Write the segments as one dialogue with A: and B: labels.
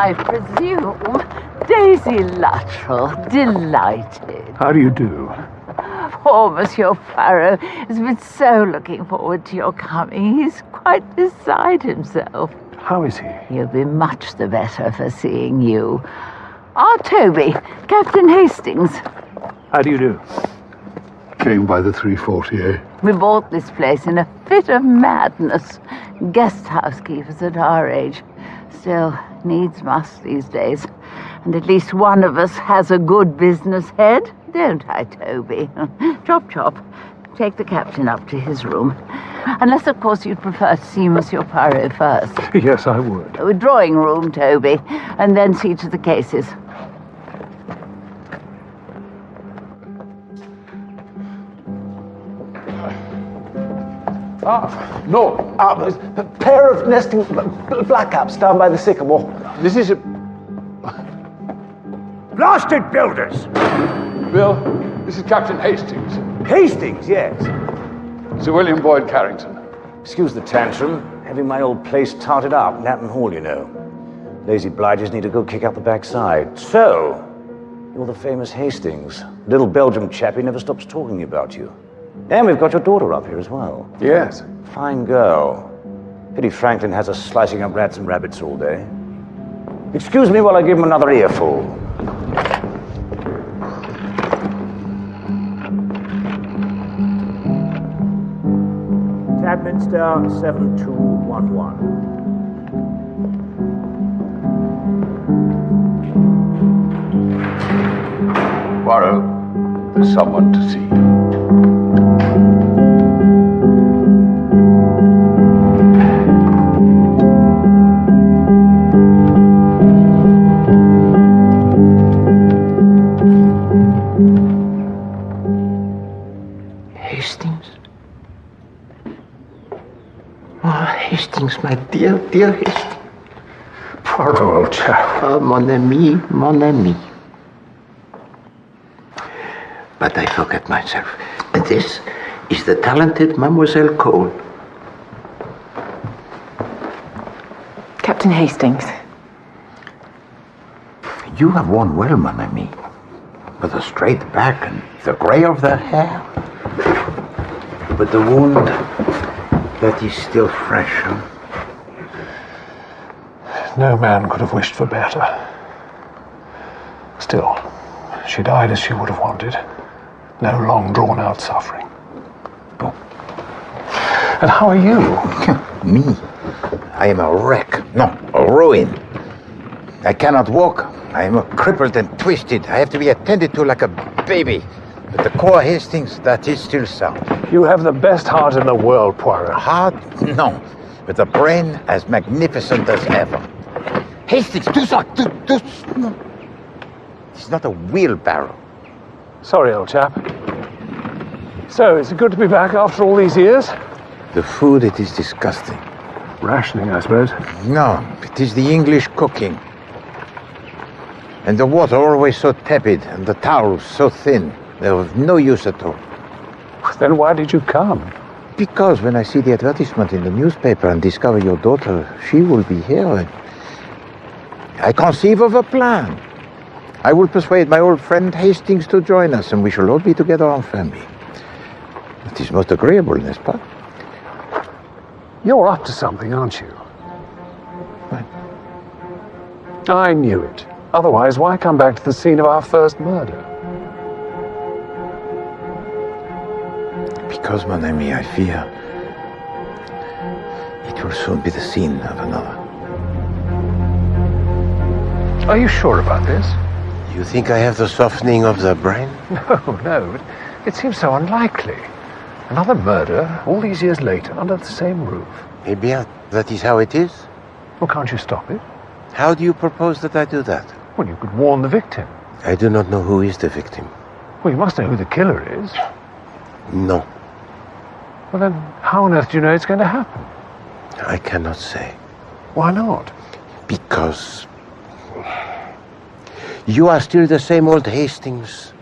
A: I presume. Daisy Luttrell, delighted.
B: How do you do?
A: Poor Monsieur Poirot has been so looking forward to your coming. He's quite beside himself.
B: How is he?
A: He'll be much the better for seeing you. Toby, Captain Hastings.
B: How do you do?
C: Came by the 3:40, eh?
A: We bought this place in a fit of madness. Guest housekeepers at our age. Still, needs must these days. And at least one of us has a good business head, don't I, Toby? Chop, chop. Take the captain up to his room. Unless, of course, you'd prefer to see Monsieur Poirot first.
B: Yes, I would.
A: A drawing room, Toby, and then see to the cases.
D: No. A pair of nesting blackcaps down by the sycamore.
E: This is a...
B: Blasted builders!
E: Bill, this is Captain Hastings.
D: Hastings, yes.
E: Sir William Boyd Carrington.
D: Excuse the tantrum. Having my old place tarted up, Natton Hall, you know. Lazy bligers need to go kick out the backside. So, you're the famous Hastings. Little Belgium chappie never stops talking about you. And we've got your daughter up here as well.
E: Yes.
D: Fine girl. Pity Franklin has us slicing up rats and rabbits all day. Excuse me while I give him another earful. Tadminster 7211.
C: Poirot, there's someone to see you.
F: Hastings, my dear Hastings.
B: Poirot, old chap.
F: Oh, mon ami, mon ami. But I forget myself. This is the talented Mademoiselle Cole.
G: Captain Hastings.
F: You have worn well, mon ami. With a straight back and the grey of the hair. But the wound, that is still fresh, huh?
B: No man could have wished for better. Still, she died as she would have wanted. No long drawn-out suffering.
F: Oh.
B: And how are you?
F: Me? I am a wreck. No, a ruin. I cannot walk. I am crippled and twisted. I have to be attended to like a baby. But the core Hastings, that is still sound.
B: You have the best heart in the world, Poirot.
F: Heart? No. But the brain as magnificent as ever. Hastings, no. It's not a wheelbarrow.
B: Sorry, old chap. So, is it good to be back after all these years?
F: The food, it is disgusting.
B: Rationing, I suppose.
F: No, it is the English cooking. And the water always so tepid, and the towels so thin. They're of no use at all.
B: Then why did you come?
F: Because when I see the advertisement in the newspaper and discover your daughter, she will be here. I conceive of a plan. I will persuade my old friend Hastings to join us, and we shall all be together en famille. It is most agreeable, n'est-ce pas?
B: You're up to something, aren't you?
F: What?
B: I knew it. Otherwise, why come back to the scene of our first murder?
F: Because, mon ami, I fear it will soon be the scene of another.
B: Are you sure about this?
F: You think I have the softening of the brain?
B: No. It seems so unlikely. Another murder, all these years later, under the same roof.
F: Maybe that is how it is.
B: Well, can't you stop it?
F: How do you propose that I do that?
B: Well, you could warn the victim.
F: I do not know who is the victim.
B: Well, you must know who the killer is.
F: No.
B: Well, then, how on earth do you know it's going to happen?
F: I cannot say.
B: Why not?
F: Because you are still the same old Hastings.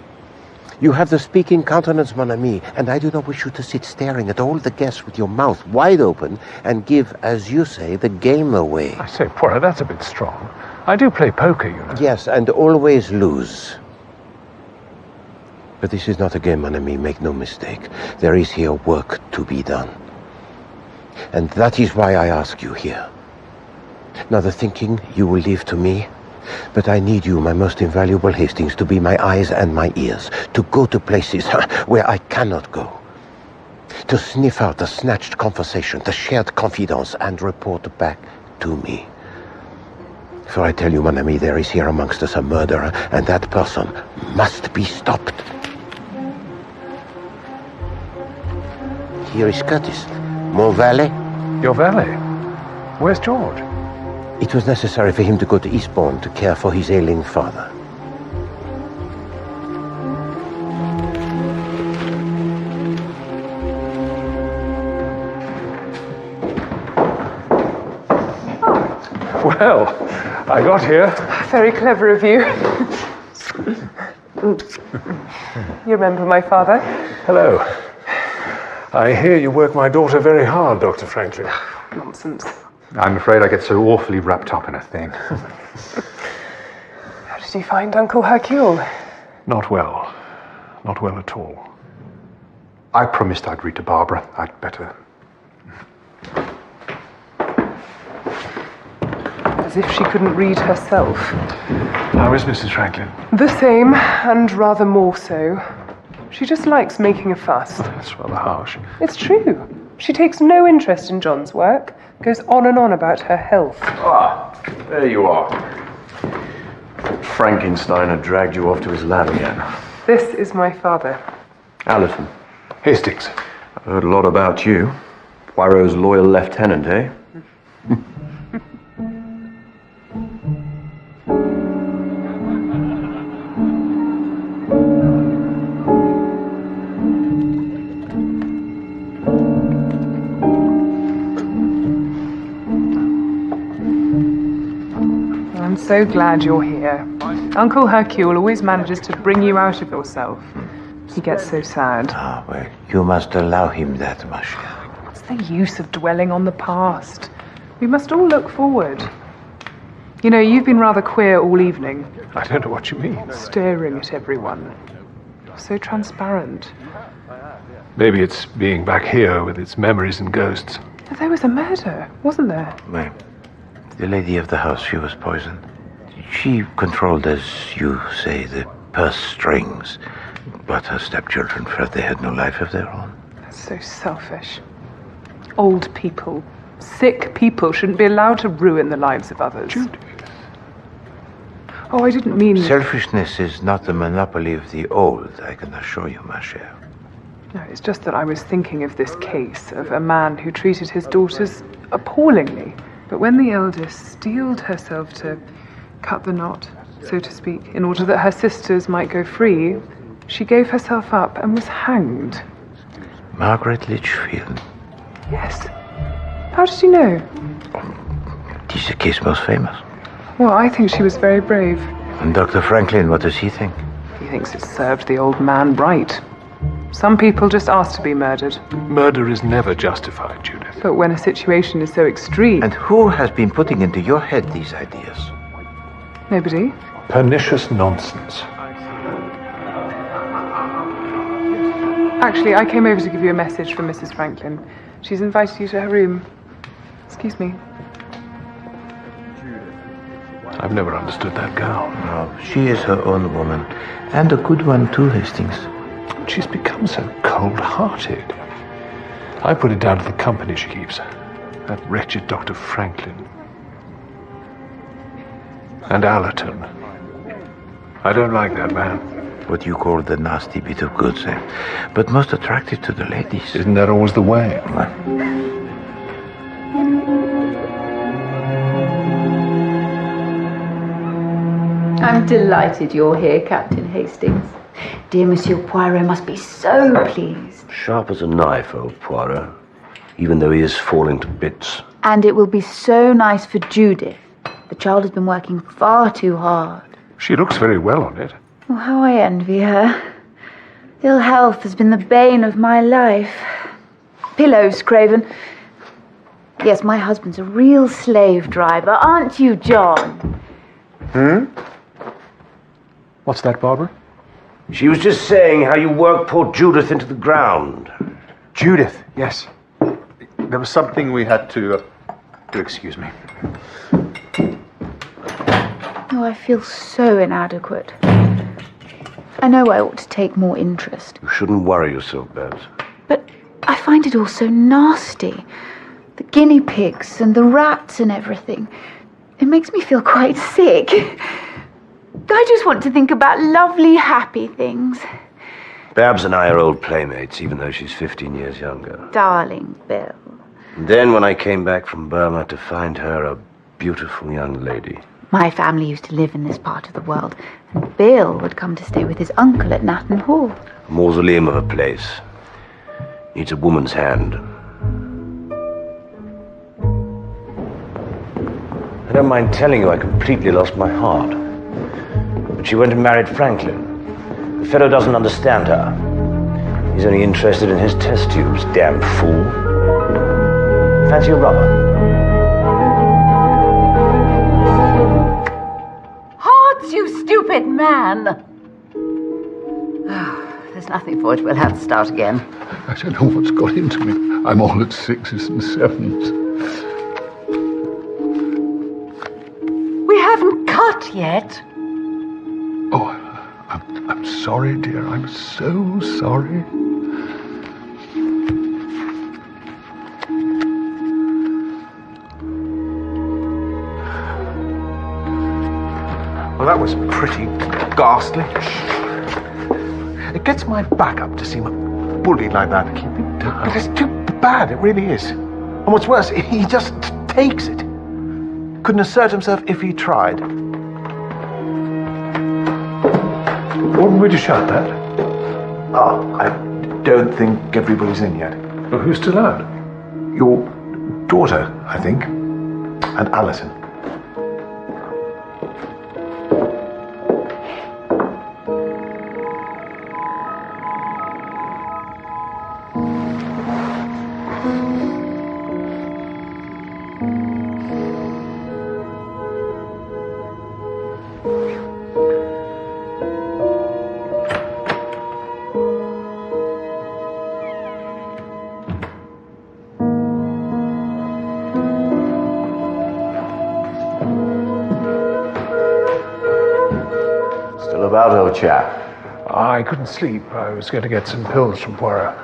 F: You have the speaking countenance, mon ami, and I do not wish you to sit staring at all the guests with your mouth wide open and give, as you say, the game away.
B: I say, Poirot, that's a bit strong. I do play poker, you know.
F: Yes, and always lose. But this is not a game, mon ami, make no mistake. There is here work to be done. And that is why I ask you here. Now, the thinking you will leave to me, but I need you, my most invaluable Hastings, to be my eyes and my ears, to go to places where I cannot go, to sniff out the snatched conversation, the shared confidence, and report back to me. For I tell you, mon ami, there is here amongst us a murderer, and that person must be stopped. Here is Curtis, mon valet.
B: Your valet? Where's George?
F: It was necessary for him to go to Eastbourne to care for his ailing father.
B: Well, I got here.
G: Very clever of you. You remember my father?
B: Hello. I hear you work my daughter very hard, Dr. Franklin.
G: Nonsense.
E: I'm afraid I get so awfully wrapped up in a thing.
G: How did you find Uncle Hercule?
B: Not well. Not well at all.
E: I promised I'd read to Barbara. I'd better.
G: As if she couldn't read herself.
B: How is Mrs. Franklin?
G: The same, and rather more so. She just likes making a fuss.
B: That's rather harsh.
G: It's true. She takes no interest in John's work, goes on and on about her health.
H: Ah, there you are. Frankenstein had dragged you off to his lab again.
G: This is my father.
H: Allerton,
B: Hastings.
H: I've heard a lot about you. Poirot's loyal lieutenant, eh?
G: I'm so glad you're here. Uncle Hercule always manages to bring you out of yourself. He gets so sad.
F: Ah, well, you must allow him that, ma chère.
G: What's the use of dwelling on the past? We must all look forward. You know, you've been rather queer all evening,
B: I don't know what you mean.
G: staring at everyone. You're so transparent.
B: Maybe it's being back here with its memories and ghosts.
G: But there was a murder, wasn't there?
F: Well, the lady of the house, she was poisoned. She controlled, as you say, the purse strings. But her stepchildren felt they had no life of their own.
G: That's so selfish. Old people, sick people shouldn't be allowed to ruin the lives of others.
B: Judith.
G: Oh, I didn't mean...
F: Selfishness is not the monopoly of the old, I can assure you, ma chère.
G: No, it's just that I was thinking of this case of a man who treated his daughters appallingly. But when the eldest steeled herself to cut the knot, so to speak, in order that her sisters might go free, she gave herself up and was hanged.
F: Margaret Litchfield.
G: Yes. How did you know?
F: It is the case most famous.
G: Well, I think she was very brave.
F: And Dr. Franklin, what does he think?
G: He thinks it served the old man right. Some people just ask to be murdered.
B: Murder is never justified, Judith.
G: But when a situation is so extreme...
F: And who has been putting into your head these ideas?
G: Nobody?
B: Pernicious nonsense.
G: Actually, I came over to give you a message from Mrs. Franklin. She's invited you to her room. Excuse me.
B: I've never understood that girl.
F: No, she is her own woman. And a good one too, Hastings.
B: She's become so cold-hearted. I put it down to the company she keeps. That wretched Dr. Franklin. And Allerton. I don't like that man.
F: What you call the nasty bit of goods, eh? But most attractive to the ladies.
B: Isn't that always the way?
A: I'm delighted you're here, Captain Hastings. Dear Monsieur Poirot must be so pleased.
H: Sharp as a knife, old Poirot. Even though he is falling to bits.
A: And it will be so nice for Judith. The child has been working far too hard.
B: She looks very well on it.
A: Oh, how I envy her. Ill health has been the bane of my life. Pillows, Craven. Yes, my husband's a real slave driver, aren't you, John?
B: What's that, Barbara?
H: She was just saying how you worked poor Judith into the ground.
E: Judith, yes. There was something we had to excuse me.
I: Oh, I feel so inadequate. I know I ought to take more interest.
H: You shouldn't worry yourself, Babs.
I: But I find it all so nasty. The guinea pigs and the rats and everything. It makes me feel quite sick. I just want to think about lovely, happy things.
H: Babs and I are old playmates, even though she's 15 years younger.
I: Darling Bill.
H: And then when I came back from Burma to find her a beautiful young lady.
I: My family used to live in this part of the world, and Bill would come to stay with his uncle at Natton Hall.
H: A mausoleum of a place. Needs a woman's hand. I don't mind telling you I completely lost my heart. But she went and married Franklin. The fellow doesn't understand her. He's only interested in his test tubes, damn fool. Fancy a rubber?
A: Hearts, you stupid man! There's nothing for it. We'll have to start again.
C: I don't know what's got into me. I'm all at 6s and 7s.
A: We haven't cut yet.
C: Oh, I'm sorry, dear. I'm so sorry.
B: Well, that was pretty ghastly. It gets my back up to see a bully like that keep it down. But it's too bad, it really is. And what's worse, he just takes it. Couldn't assert himself if he tried. Oughtn't we to shut that? Oh, I don't think everybody's in yet. Well, who's still out? Your daughter, I think, and Alison.
C: About old chap.
B: I couldn't sleep. I was going to get some pills from Poirot.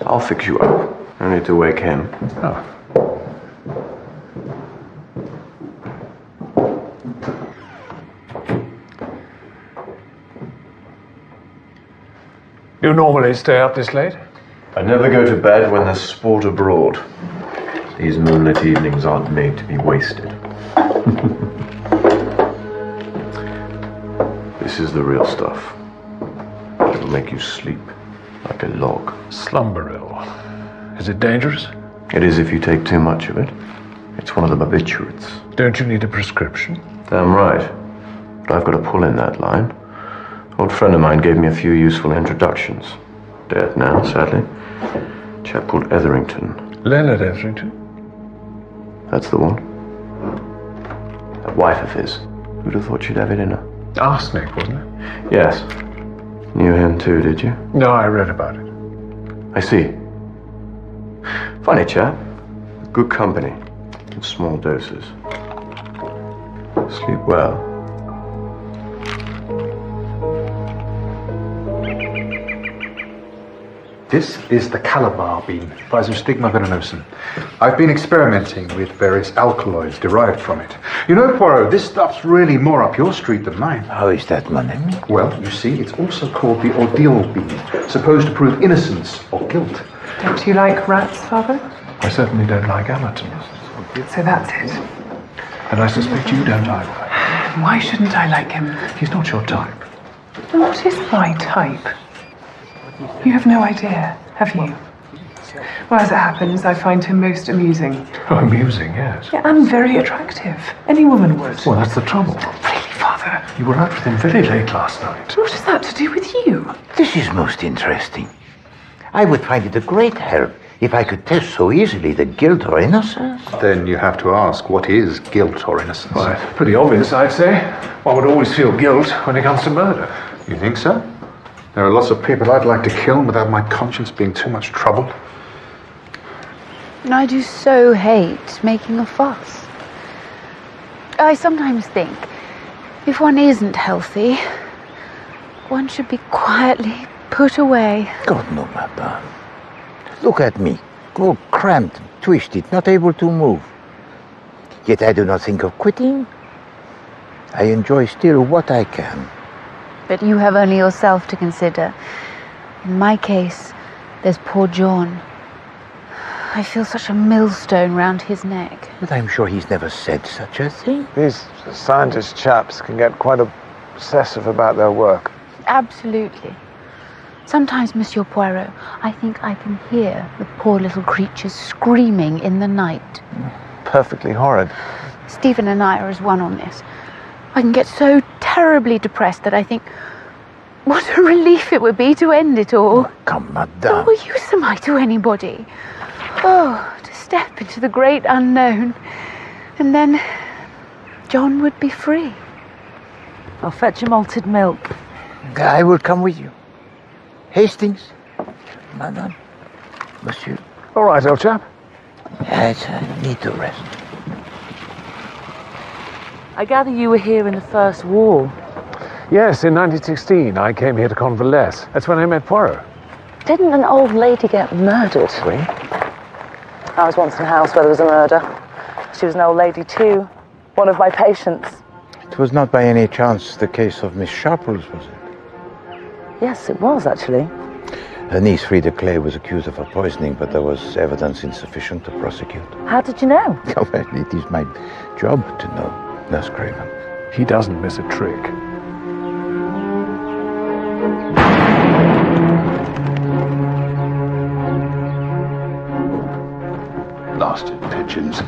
E: I'll fix you up. I need to wake him.
B: Oh. You normally stay up this late?
E: I never go to bed when there's sport abroad. These moonlit evenings aren't made to be wasted. This is the real stuff. It'll make you sleep like a log.
B: Slumberil. Is it dangerous?
E: It is if you take too much of it. It's one of the barbiturates.
B: Don't you need a prescription?
E: Damn right. But I've got to pull in that line. Old friend of mine gave me a few useful introductions. Dead now, sadly. A chap called Etherington.
B: Leonard Etherington?
E: That's the one. That wife of his. Who'd have thought she'd have it in her?
B: Arsenic, wasn't it?
E: Yes. Knew him too, did you?
B: No, I read about it.
E: I see. Funny chap. Good company. In small doses. Sleep well.
J: This is the Calabar bean, Physostigma venenosum. I've been experimenting with various alkaloids derived from it. You know, Poirot, this stuff's really more up your street than mine.
F: How is that, mon ami?
J: Well, you see, it's also called the ordeal bean, supposed to prove innocence or guilt.
G: Don't you like rats, Father?
B: I certainly don't like Amerton.
G: So that's it.
B: And I suspect you don't either.
G: Why shouldn't I like him?
B: He's not your type.
G: What is my type? You have no idea, have you? Well, as it happens, I find him most amusing.
B: Oh, amusing, yes.
G: Yeah, and very attractive. Any woman would.
B: Well, that's the trouble.
G: Really, Father?
B: You were out with him very late last night.
G: What has that to do with you?
F: This is most interesting. I would find it a great help If I could test so easily the guilt or innocence.
J: Then you have to ask, what is guilt or innocence?
B: Well, it's pretty obvious, I'd say. One would always feel guilt when it comes to murder.
J: You think so? There are lots of people I'd like to kill without my conscience being too much trouble.
I: And I do so hate making a fuss. I sometimes think, if one isn't healthy, one should be quietly put away.
F: God, no, madame. Look at me, all cramped, twisted, not able to move. Yet I do not think of quitting. I enjoy still what I can.
I: But you have only yourself to consider. In my case, there's poor John. I feel such a millstone round his neck.
F: But I'm sure he's never said such a thing.
B: These scientist chaps can get quite obsessive about their work.
I: Absolutely. Sometimes, Monsieur Poirot, I think I can hear the poor little creatures screaming in the night.
B: Perfectly horrid.
I: Stephen and I are as one on this. I can get so terribly depressed that I think, what a relief it would be to end it all.
F: Oh, come, madame.
I: What use am I to anybody? Oh, to step into the great unknown. And then John would be free.
A: I'll fetch a malted milk.
F: I will come with you. Hastings, madame, monsieur.
B: All right, old chap.
F: Yes, I need to rest.
A: I gather you were here in the First War.
B: Yes, in 1916, I came here to convalesce. That's when I met Poirot.
K: Didn't an old lady get murdered?
B: Oui?
K: I was once in a house where there was a murder. She was an old lady too. One of my patients.
F: It was not by any chance the case of Miss Sharples, was it?
K: Yes, it was actually.
F: Her niece, Frida Clay, was accused of her poisoning, but there was evidence insufficient to prosecute.
K: How did you know?
F: Well, it is my job to know, Nurse Craven.
B: He doesn't miss a trick.
C: Blasted pigeons.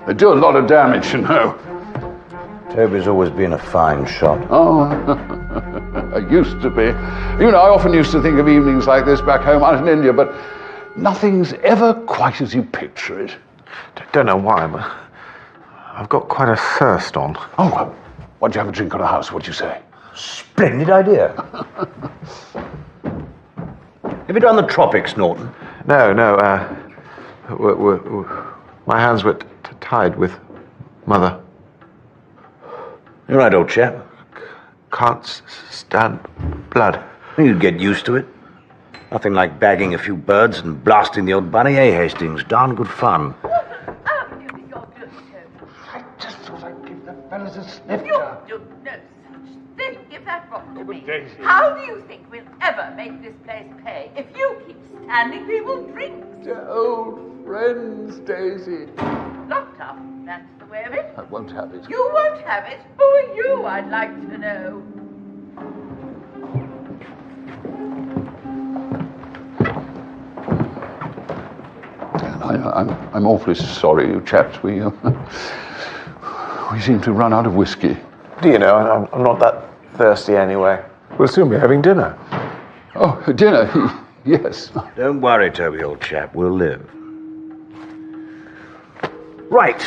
C: They do a lot of damage, you know.
D: Toby's always been a fine shot.
C: Oh, I used to be. You know, I often used to think of evenings like this back home out in India, but nothing's ever quite as you picture it.
B: Don't know why, but I've got quite a thirst on.
C: Oh, well, why'd you have a drink on a house? What'd you say?
D: Splendid idea. Have you done the tropics, Norton?
B: No, my hands were tied with Mother.
D: You're right, old chap.
B: Can't stand blood.
D: You'd get used to it. Nothing like bagging a few birds and blasting the old bunny, eh, Hastings? Darn good fun.
C: I just thought I'd give the fellas a sniff.
A: You do no such thing. Give that bottle to me. How do you think we'll ever make this place pay if you keep standing people drinks?
C: They're old friends, Daisy.
A: Locked up, that's the way of it.
C: I won't have it.
A: You won't have it. Who are you, I'd like to know?
C: I'm awfully sorry, you chaps. We seem to run out of whiskey.
B: Do you know, I'm not that thirsty anyway. We'll soon be having dinner.
C: Oh, dinner? Yes.
D: Don't worry, Toby, old chap. We'll live. Right.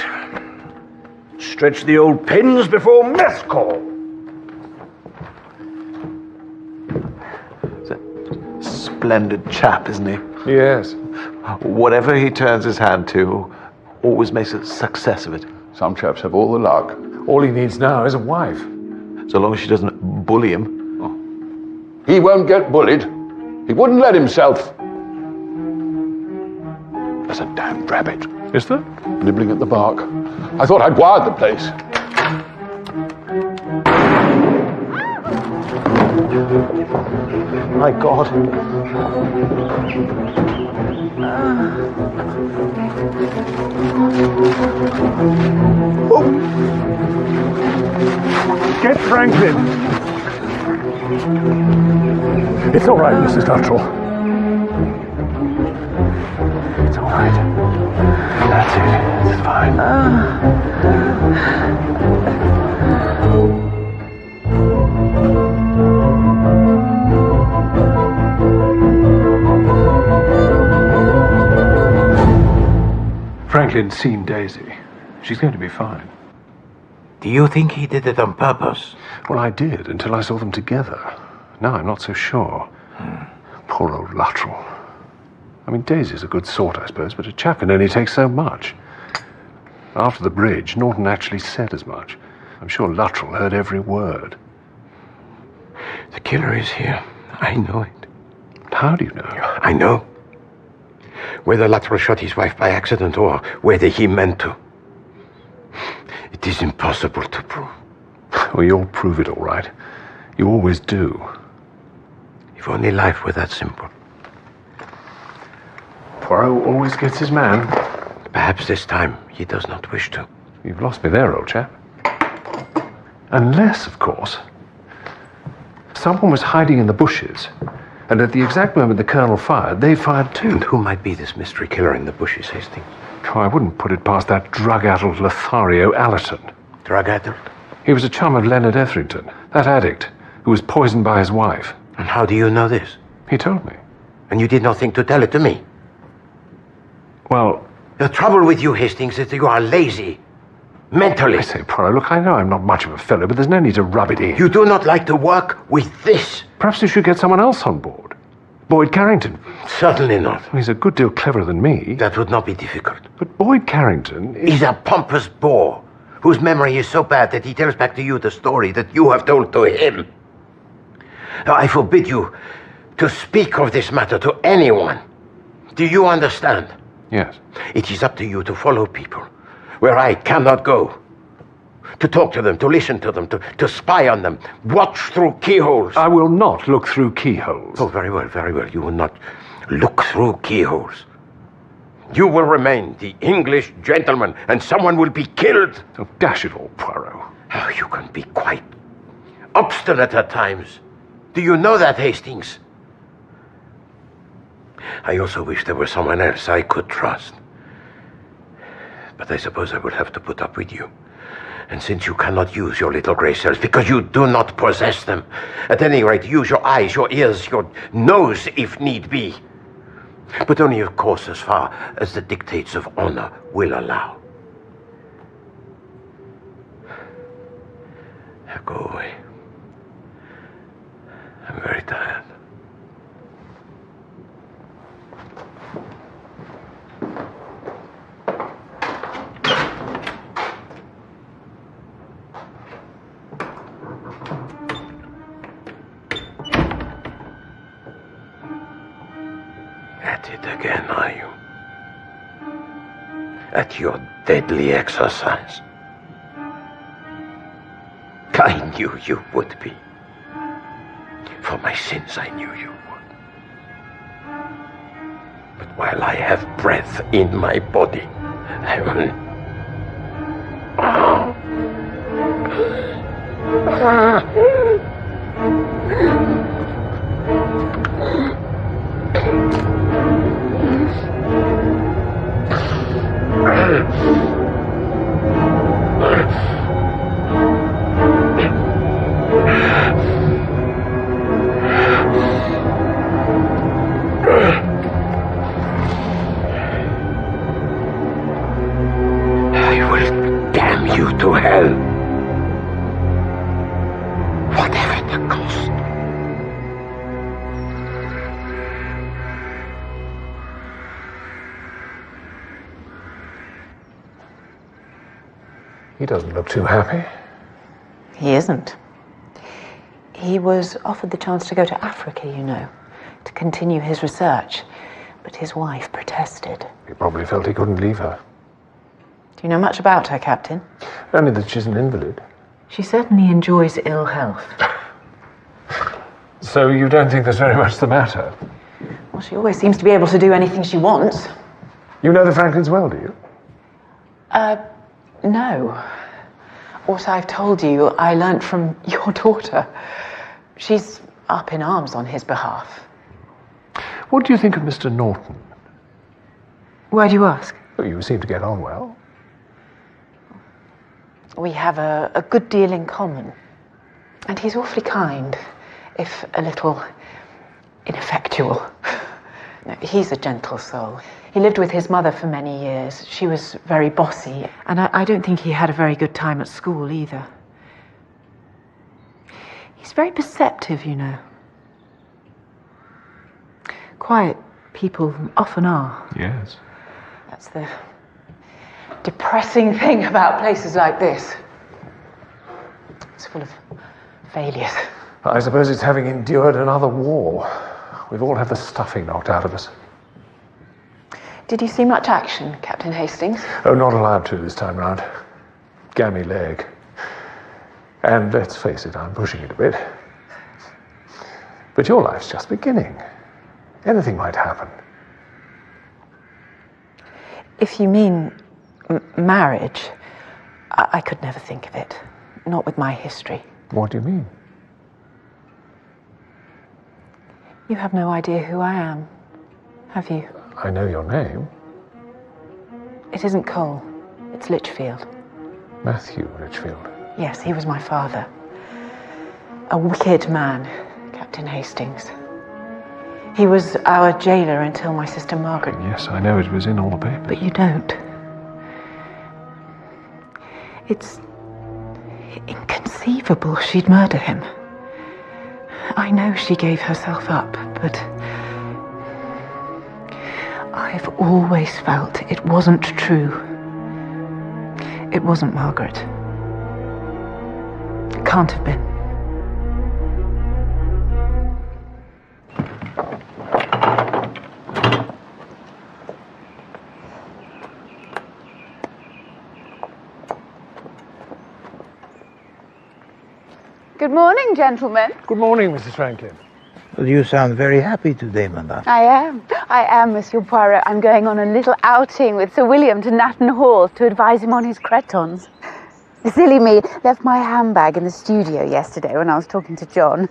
D: Stretch the old pins before mess call.
B: He's a splendid chap, isn't he?
C: Yes.
B: Whatever he turns his hand to, always makes a success of it.
C: Some chaps have all the luck.
B: All he needs now is a wife. So long as she doesn't bully him.
C: Oh. He won't get bullied. He wouldn't let himself. There's a damned rabbit.
B: Is there?
C: Nibbling at the bark. I thought I'd wired the place.
B: My God. Get Franklin. It's all right, Mrs. Luttrell. It's all right. That's it. It's fine. Franklin's seen Daisy. She's going to be fine.
L: Do you think he did it on purpose?
B: Well, I did, until I saw them together. Now I'm not so sure. Poor old Luttrell. I mean, Daisy's a good sort, I suppose, but a chap can only take so much. After the bridge, Norton actually said as much. I'm sure Luttrell heard every word.
L: The killer is here. I know it.
B: How do you know?
L: I know. Whether Luttrell shot his wife by accident or whether he meant to. It is impossible to prove.
B: Well, you'll prove it all right. You always do.
L: If only life were that simple.
B: Poirot always gets his man.
L: Perhaps this time he does not wish to.
B: You've lost me there, old chap. Unless, of course, someone was hiding in the bushes, and at the exact moment the Colonel fired, they fired too.
L: And who might be this mystery killer in the bushes, Hastings?
B: Oh, I wouldn't put it past that drug-addled Lothario Allerton.
L: Drug-addled?
B: He was a chum of Leonard Etherington, that addict who was poisoned by his wife.
L: And how do you know this?
B: He told me.
L: And you did not think to tell it to me?
B: Well...
L: The trouble with you, Hastings, is that you are lazy. Mentally.
B: I say, Poirot, look, I know I'm not much of a fellow, but there's no need to rub it in.
L: You do not like to work with this.
B: Perhaps you should get someone else on board. Boyd Carrington.
L: Certainly not.
B: He's a good deal cleverer than me.
L: That would not be difficult.
B: But Boyd Carrington is...
L: He's a pompous bore, whose memory is so bad that he tells back to you the story that you have told to him. Now, I forbid you to speak of this matter to anyone. Do you understand?
B: Yes.
L: It is up to you to follow people where I cannot go. To talk to them, to listen to them, to spy on them, watch through keyholes.
B: I will not look through keyholes.
L: Oh, very well, very well. You will not look through keyholes. You will remain the English gentleman, and someone will be killed.
B: Oh, dash it all, Poirot.
L: Oh, you can be quite obstinate at times. Do you know that, Hastings? I also wish there were someone else I could trust. But I suppose I will have to put up with you. And since you cannot use your little grey cells, because you do not possess them, at any rate, use your eyes, your ears, your nose, if need be. But only, of course, as far as the dictates of honor will allow. Now go away. I'm very tired. At it again, are you? At your deadly exercise? I knew you would be. For my sins, I knew you would. But while I have breath in my body, I will... I will damn you to hell. Whatever the cost.
B: He doesn't look too happy.
M: He isn't. He was offered the chance to go to Africa, you know, to continue his research, but his wife protested.
B: He probably felt he couldn't leave her.
M: Do you know much about her, Captain?
B: Only that she's an invalid.
M: She certainly enjoys ill health.
B: So you don't think there's very much the matter?
M: Well, she always seems to be able to do anything she wants.
B: You know the Franklins well, do you?
M: No. What I've told you, I learnt from your daughter. She's up in arms on his behalf.
B: What do you think of Mr. Norton?
M: Why do you ask?
B: Well, you seem to get on well.
M: We have a good deal in common. And he's awfully kind, if a little ineffectual. He's a gentle soul. He lived with his mother for many years. She was very bossy, and I don't think he had a very good time at school either. He's very perceptive, you know. Quiet people often are.
B: Yes.
M: That's the depressing thing about places like this. It's full of failures.
B: I suppose it's having endured another war. We've all had the stuffing knocked out of us.
M: Did you see much action, Captain Hastings?
B: Oh, not allowed to this time round. Gammy leg. And let's face it, I'm pushing it a bit. But your life's just beginning. Anything might happen.
M: If you mean marriage, I could never think of it. Not with my history.
B: What do you mean?
M: You have no idea who I am, have you?
B: I know your name.
M: It isn't Cole. It's Litchfield.
B: Matthew Litchfield.
M: Yes, he was my father. A wicked man, Captain Hastings. He was our jailer until my sister Margaret...
B: Yes, I know, it was in all the papers.
M: But you don't. It's inconceivable she'd murder him. I know she gave herself up, but I've always felt it wasn't true. It wasn't Margaret. It can't have been.
A: Good morning, gentlemen.
B: Good morning, Mrs. Franklin.
F: Well, you sound very happy today, madame.
A: I am, Monsieur Poirot. I'm going on a little outing with Sir William to Natton Hall to advise him on his cretons. Silly me, left my handbag in the studio yesterday when I was talking to John.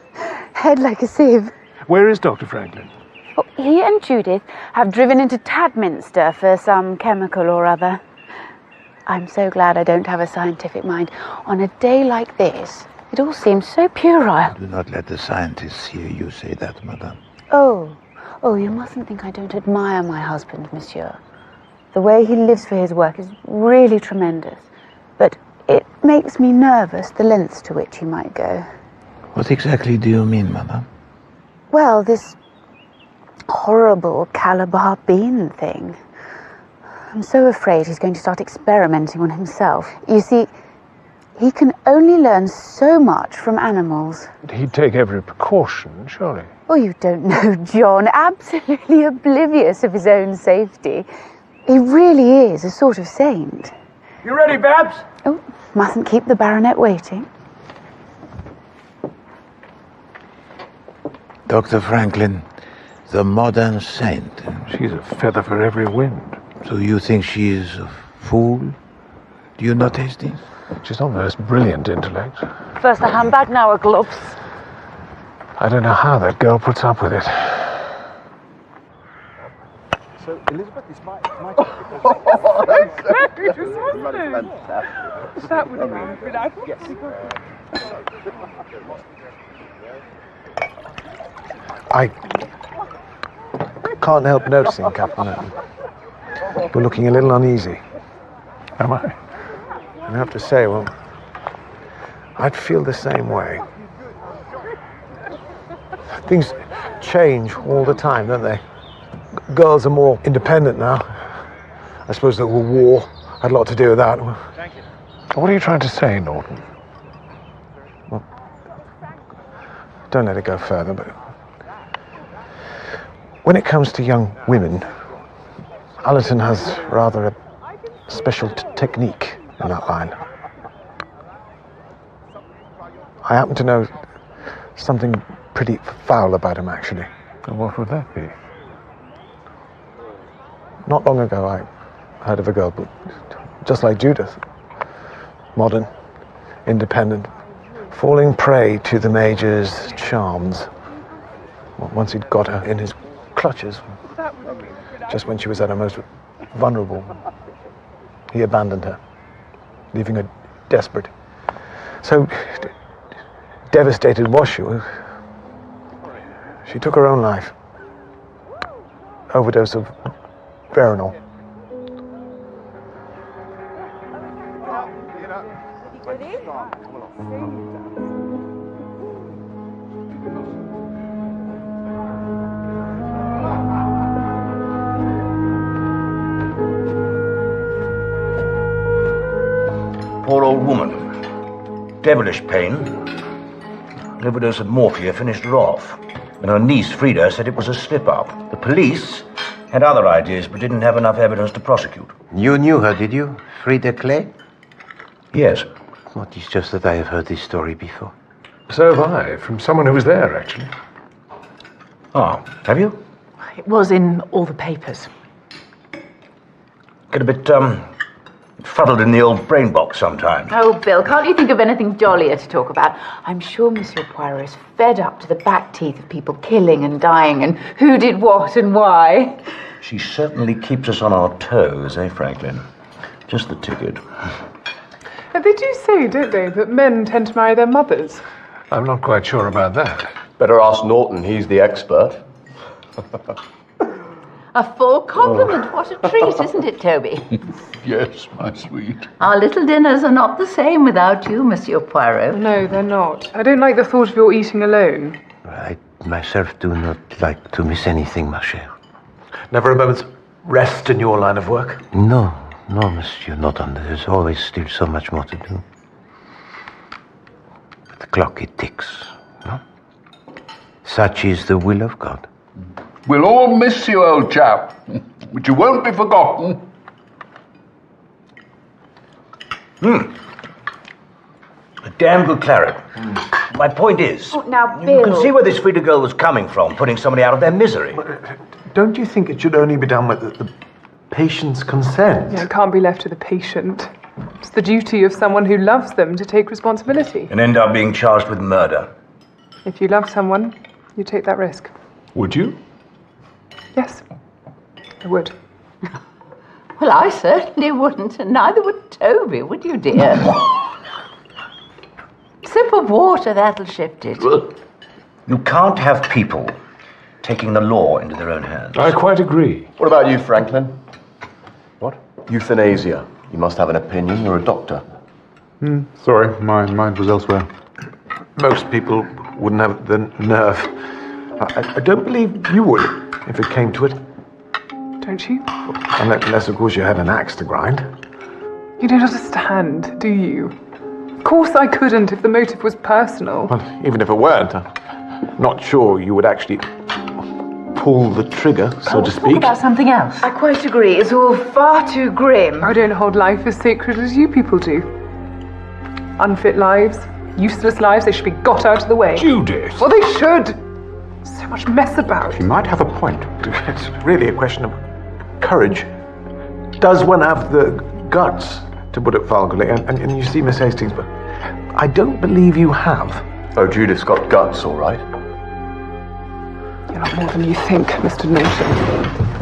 A: Head like a sieve.
B: Where is Dr. Franklin?
A: Oh, he and Judith have driven into Tadminster for some chemical or other. I'm so glad I don't have a scientific mind. On a day like this, it all seems so puerile.
F: Do not let the scientists hear you say that, madame.
A: Oh, you mustn't think I don't admire my husband, monsieur. The way he lives for his work is really tremendous. But it makes me nervous, the lengths to which he might go.
F: What exactly do you mean, madame?
A: Well, this horrible Calabar bean thing. I'm so afraid he's going to start experimenting on himself. You see, he can only learn so much from animals.
B: He'd take every precaution, surely.
A: Oh, you don't know John. Absolutely oblivious of his own safety. He really is a sort of saint.
N: You ready, Babs?
A: Oh, mustn't keep the baronet waiting.
F: Dr. Franklin, the modern saint.
B: She's a feather for every wind.
F: So you think she is a fool? Do you not, Hastings?
B: She's not the most brilliant intellect.
K: First the handbag, now her gloves.
B: I don't know how that girl puts up with it.
N: So, Elizabeth, this might
G: That would have been out.
B: I can't help noticing, Captain, you're looking a little uneasy. Am I? I have to say, well, I'd feel the same way. Things change all the time, don't they? Girls are more independent now. I suppose the war had a lot to do with that.
N: Thank you.
B: What are you trying to say, Norton? Well, don't let it go further, but when it comes to young women, Allerton has rather a special technique in that line. I happen to know something pretty foul about him, actually. And what would that be? Not long ago, I heard of a girl, but just like Judith. Modern, independent, falling prey to the Major's charms. Well, once he'd got her in his clutches, just when she was at her most vulnerable, he abandoned her, leaving her desperate. So devastated was she. She took her own life. overdose of Veronal.
H: Poor old woman. Devilish pain. An overdose of morphia finished her off. And her niece, Frida, said it was a slip-up. The police had other ideas, but didn't have enough evidence to prosecute.
L: You knew her, did you? Frida Clay?
H: Yes.
L: Well, it's just that I have heard this story before.
B: So have I, from someone who was there, actually.
H: Ah, have you?
M: It was in all the papers.
H: Get a bit, fuddled in the old brain box sometimes.
I: Oh, Bill, can't you think of anything jollier to talk about? I'm sure Monsieur Poirot is fed up to the back teeth of people killing and dying and who did what and why.
H: She certainly keeps us on our toes, eh, Franklin? Just the ticket.
G: They do say, don't they, that men tend to marry their mothers?
B: I'm not quite sure about that.
E: Better ask Norton, he's the expert.
A: A full compliment. What a treat, isn't it, Toby?
C: Yes, my sweet.
A: Our little dinners are not the same without you, Monsieur Poirot.
G: No, they're not. I don't like the thought of your eating alone.
L: I myself do not like to miss anything, ma chère.
B: Never a moment's rest in your line of work?
L: No, monsieur, not on. There's always still so much more to do. But the clock, it ticks, no? Such is the will of God.
C: We'll all miss you, old chap, but you won't be forgotten.
H: A damn good claret. My point is,
I: Oh, now,
H: you
I: Bill.
H: can see where this Frida girl was coming from, putting somebody out of their misery.
B: Don't you think it should only be done with the patient's consent?
G: Yeah, it can't be left to the patient. It's the duty of someone who loves them to take responsibility.
H: And end up being charged with murder.
G: If you love someone, you take that risk.
B: Would you?
G: Yes, I would.
A: Well, I certainly wouldn't, and neither would Toby, would you, dear? Sip of water, that'll shift it.
H: You can't have people taking the law into their own hands.
B: I quite agree.
E: What about you, Franklin? What? Euthanasia. You must have an opinion, you're a doctor.
J: Sorry, my mind was elsewhere.
B: Most people wouldn't have the nerve. I don't believe you would, if it came to it.
G: Don't you?
B: Unless, of course, you had an axe to grind.
G: You don't understand, do you? Of course I couldn't if the motive was personal.
B: Well, even if it weren't, I'm not sure you would actually pull the trigger, so to
A: Talk
B: speak.
A: about something else.
I: I quite agree. It's all far too grim.
G: I don't hold life as sacred as you people do. Unfit lives, useless lives, they should be got out of the way.
B: Judith!
G: Well, they should. So much mess about.
J: You might have a point.
B: It's really a question of courage. Does one have the guts to put it vulgarly? And you see, Miss Hastings, but I don't believe you have.
E: Oh, Judith's got guts, all right.
G: You're not more than you think, Mr. Norton.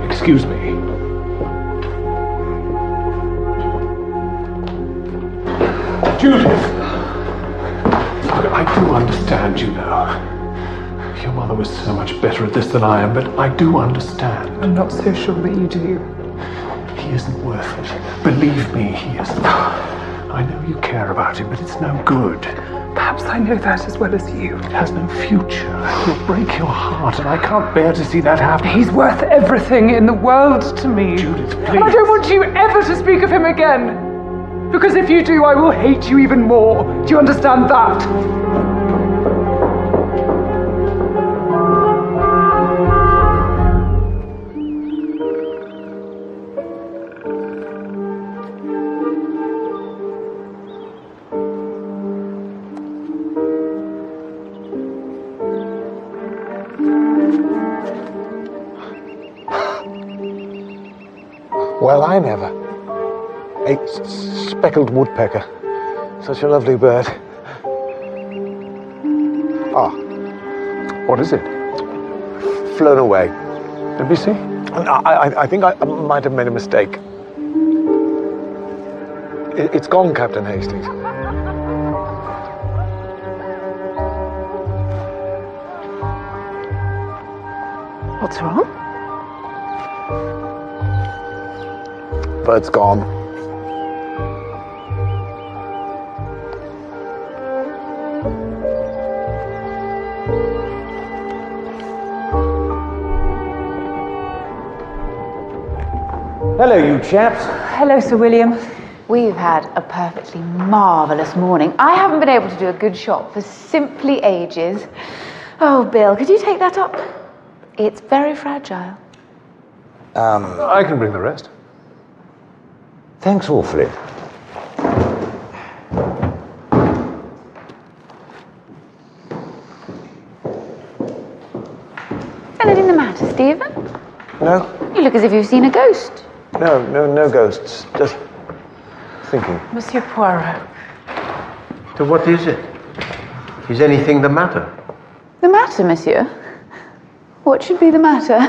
B: Excuse me. Judith! Look, I do understand, you know. Your mother was so much better at this than I am, but I do understand.
G: I'm not so sure that you do.
B: He isn't worth it. Believe me, he isn't. I know you care about him, but it's no good.
G: Perhaps I know that as well as you.
B: He has no future. He'll break your heart, and I can't bear to see that happen.
G: He's worth everything in the world to me.
B: Judith, please.
G: And I don't want you ever to speak of him again. Because if you do, I will hate you even more. Do you understand that?
B: Well, I never. A speckled woodpecker. Such a lovely bird. Ah, what is it? Flown away. Let me see. I think I might have made a mistake. It's gone, Captain Hastings.
I: What's wrong?
B: Bird's gone.
D: Hello, you chaps.
I: Hello, Sir William. We've had a perfectly marvellous morning. I haven't been able to do a good shot for simply ages. Oh, Bill, could you take that up? It's very fragile.
B: I can bring the rest.
D: Thanks awfully.
I: Anything the matter, Stephen?
B: No?
I: You look as if you've seen a ghost.
B: No ghosts. Just thinking.
M: Monsieur Poirot.
E: So what is it? Is anything the matter?
I: The matter, monsieur? What should be the matter?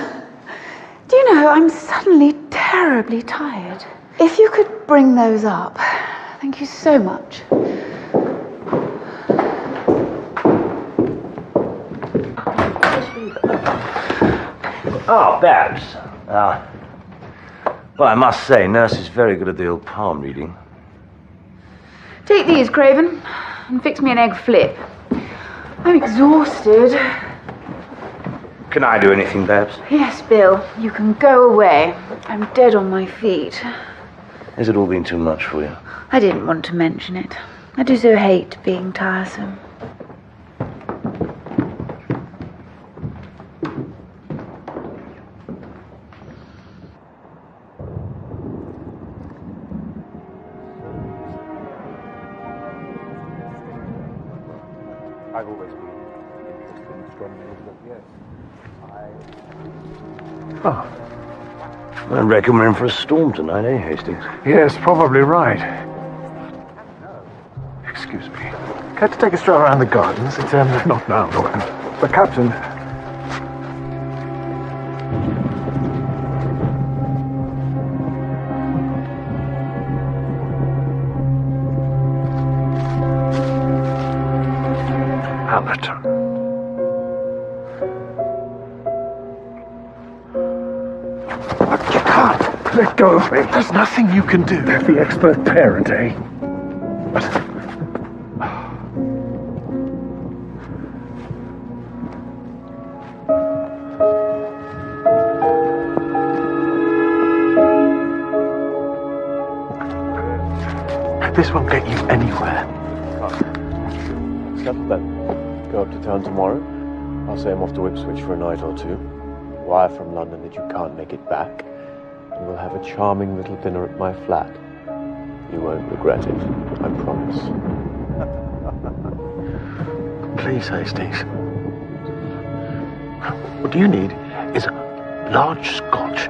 I: Do you know, I'm suddenly terribly tired. If you could bring those up. Thank you so much.
D: Oh, Babs. Well, I must say, Nurse is very good at the old palm reading.
I: Take these, Craven, and fix me an egg flip. I'm exhausted.
D: Can I do anything, Babs?
I: Yes, Bill, you can go away. I'm dead on my feet.
D: Has it all been too much for you?
I: I didn't want to mention it. I do so hate being tiresome.
N: I've always been interested in astronomy, but yes,
D: I reckon we're in for a storm tonight, eh, Hastings?
B: Yes, probably right. Excuse me. Care to take a stroll around the gardens? It's, not now, but Captain... Hamilton. You can't. Let go of me. There's nothing you can do. The expert parent, eh? But... this won't get you anywhere.
E: Settle then. Go up to town tomorrow. I'll say I'm off to Ipswich for a night or two. Wire from London that you can't make it back. And we'll have a charming little dinner at my flat. You won't regret it, I promise.
B: Please, Hastings. What you need is a large scotch.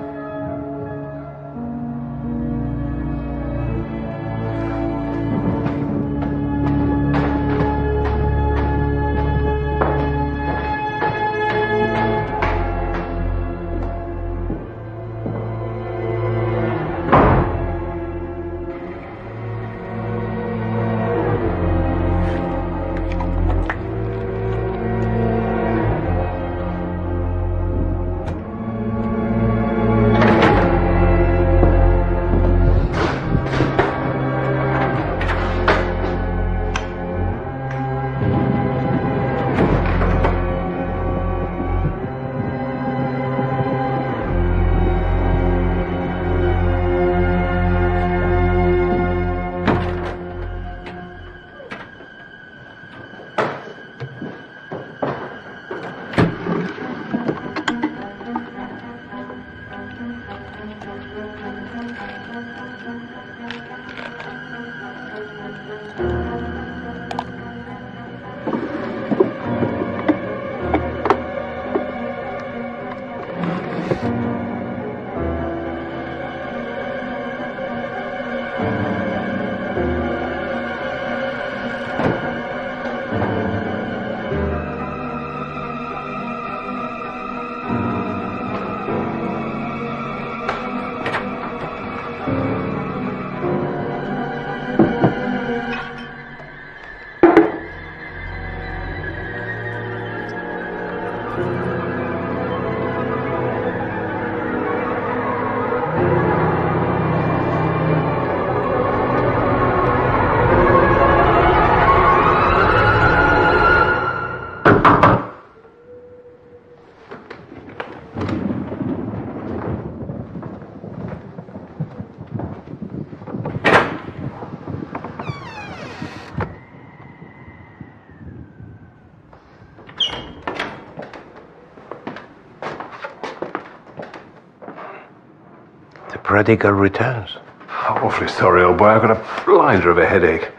L: prodigal returns.
B: I'm awfully sorry, old boy. I've got a blinder of a headache.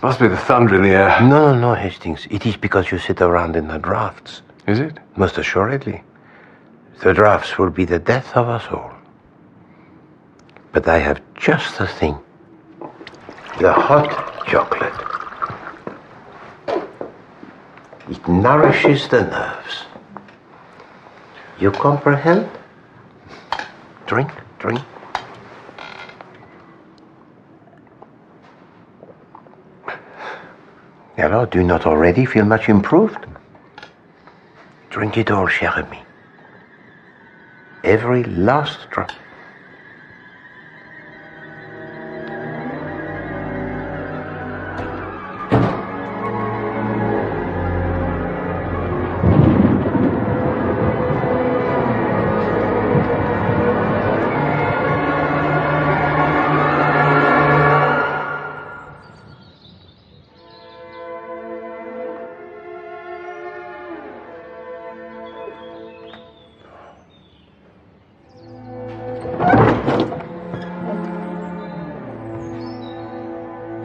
B: Must be the thunder in the air.
L: No, Hastings. It is because you sit around in the drafts.
B: Is it?
L: Most assuredly. The drafts will be the death of us all. But I have just the thing. The hot chocolate. It nourishes the nerves. You comprehend? Drink. Hello, do you not already feel much improved? Drink it all, cher ami. Every last drop.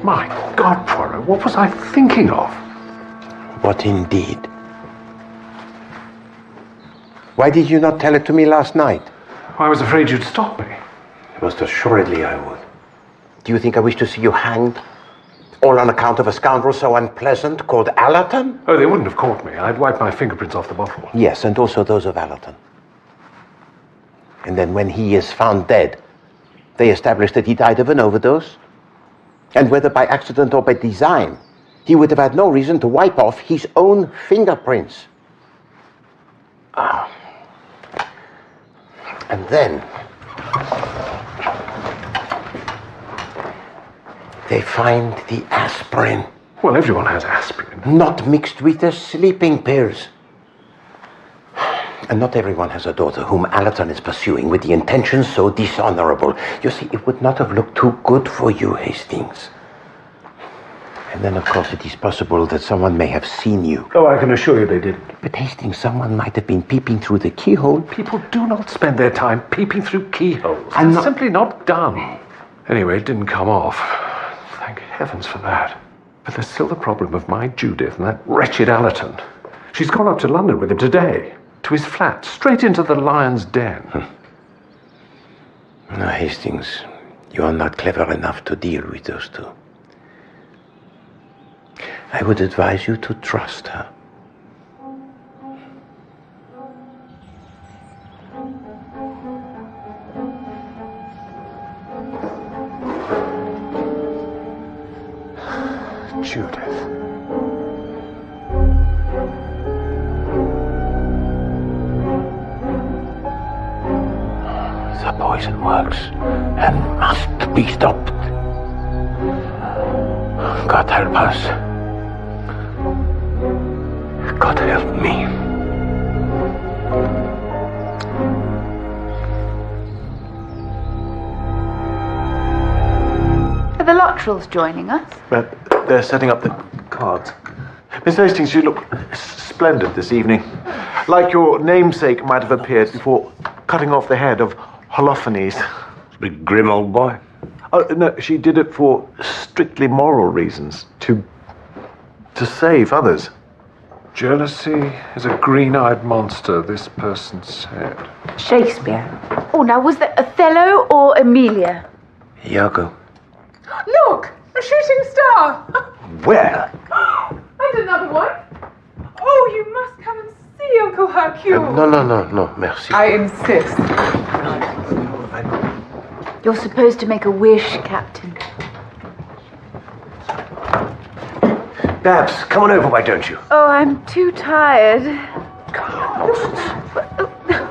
B: My God, Poirot, what was I thinking of?
L: What indeed? Why did you not tell it to me last night?
B: I was afraid you'd stop me.
L: Most assuredly I would. Do you think I wish to see you hanged? All on account of a scoundrel so unpleasant called Allerton?
B: Oh, they wouldn't have caught me. I'd wiped my fingerprints off the bottle.
L: Yes, and also those of Allerton. And then when he is found dead, they establish that he died of an overdose. And whether by accident or by design, he would have had no reason to wipe off his own fingerprints. And then they find the aspirin.
B: Well, everyone has aspirin.
L: Not mixed with the sleeping pills. And not everyone has a daughter whom Allerton is pursuing with the intentions so dishonorable. You see, it would not have looked too good for you, Hastings. And then, of course, it is possible that someone may have seen you.
B: Oh, I can assure you they didn't.
L: But, Hastings, someone might have been peeping through the keyhole.
B: People do not spend their time peeping through keyholes.
L: I'm
B: It's simply not done. Anyway, it didn't come off. Thank heavens for that. But there's still the problem of my Judith and that wretched Allerton. She's gone up to London with him today. To his flat, straight into the lion's den.
L: No, Hastings, you are not clever enough to deal with those two. I would advise you to trust her.
B: Judith.
L: The poison works and must be stopped. God help us. God help me.
I: Are the Luttrells joining us?
E: They're setting up the cards. Miss Hastings, you look splendid this evening. Like your namesake might have appeared before cutting off the head of Holofernes.
H: It's a big grim old boy.
E: Oh, no, she did it for strictly moral reasons. To save others.
B: Jealousy is a green-eyed monster, this person said.
I: Shakespeare. Oh, now was that Othello or Emilia?
L: Iago.
G: Look! A shooting star!
H: Where?
G: And another one. Oh, you must come and see Uncle Hercule.
L: No, merci.
G: I insist.
I: You're supposed to make a wish, Captain.
H: Babs, come on over, why don't you?
I: Oh, I'm too tired.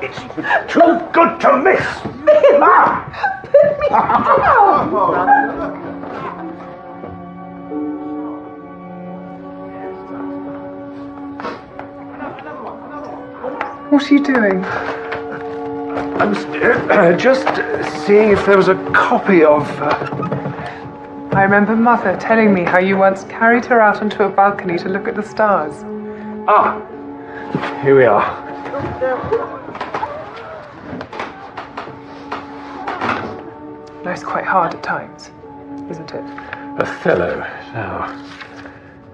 H: It's too good to miss!
I: Put me down!
G: What are you doing?
B: I'm just seeing if there was a copy of...
G: I remember Mother telling me how you once carried her out onto a balcony to look at the stars.
B: Ah, here we are.
G: Life's quite hard at times, isn't it?
B: Othello. Now,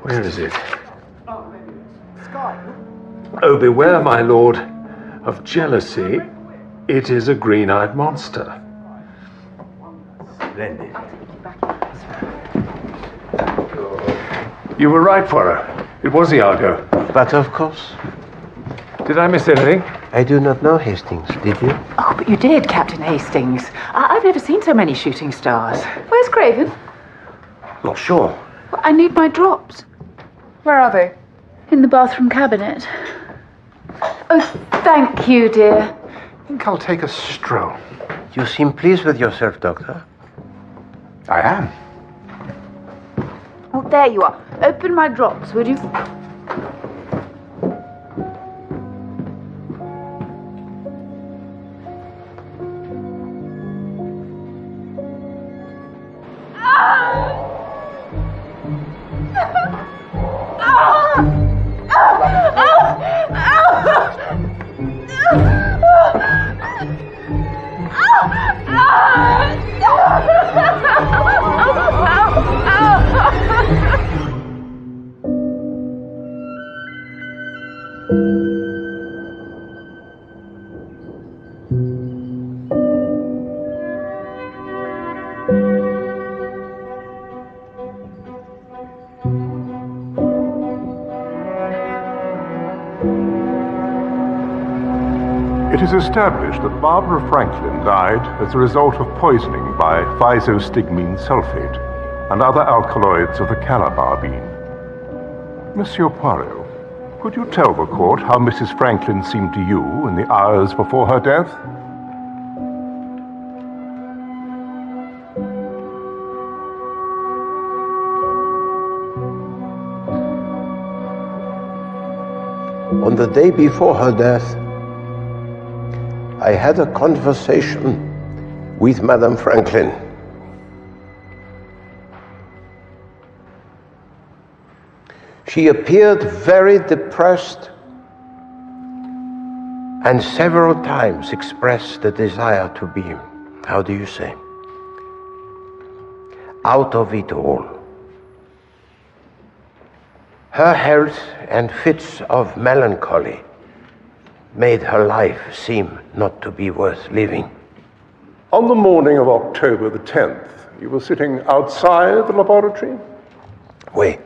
B: where is it? Oh, beware, my lord, of jealousy. It is a green-eyed monster.
H: Splendid.
B: You were right, Poirot. It was Iago.
L: But of course.
B: Did I miss anything?
L: I do not know Hastings, did you?
M: Oh, but you did, Captain Hastings. I've never seen so many shooting stars.
I: Where's Craven?
H: Not sure.
I: Well, I need my drops.
G: Where are they?
I: In the bathroom cabinet. Oh, thank you, dear.
J: I think I'll take a stroll.
L: You seem pleased with yourself, Doctor.
J: I am.
I: Oh, there you are. Open my drops, would you?
O: It is established that Barbara Franklin died as a result of poisoning by physostigmine sulfate and other alkaloids of the calabar bean. Monsieur Poirot, could you tell the court how Mrs. Franklin seemed to you in the hours before her death?
L: On the day before her death, I had a conversation with Madame Franklin. She appeared very depressed and several times expressed the desire to be, how do you say, out of it all. Her health and fits of melancholy made her life seem not to be worth living.
O: On the morning of October the 10th, you were sitting outside the laboratory?
L: Oui.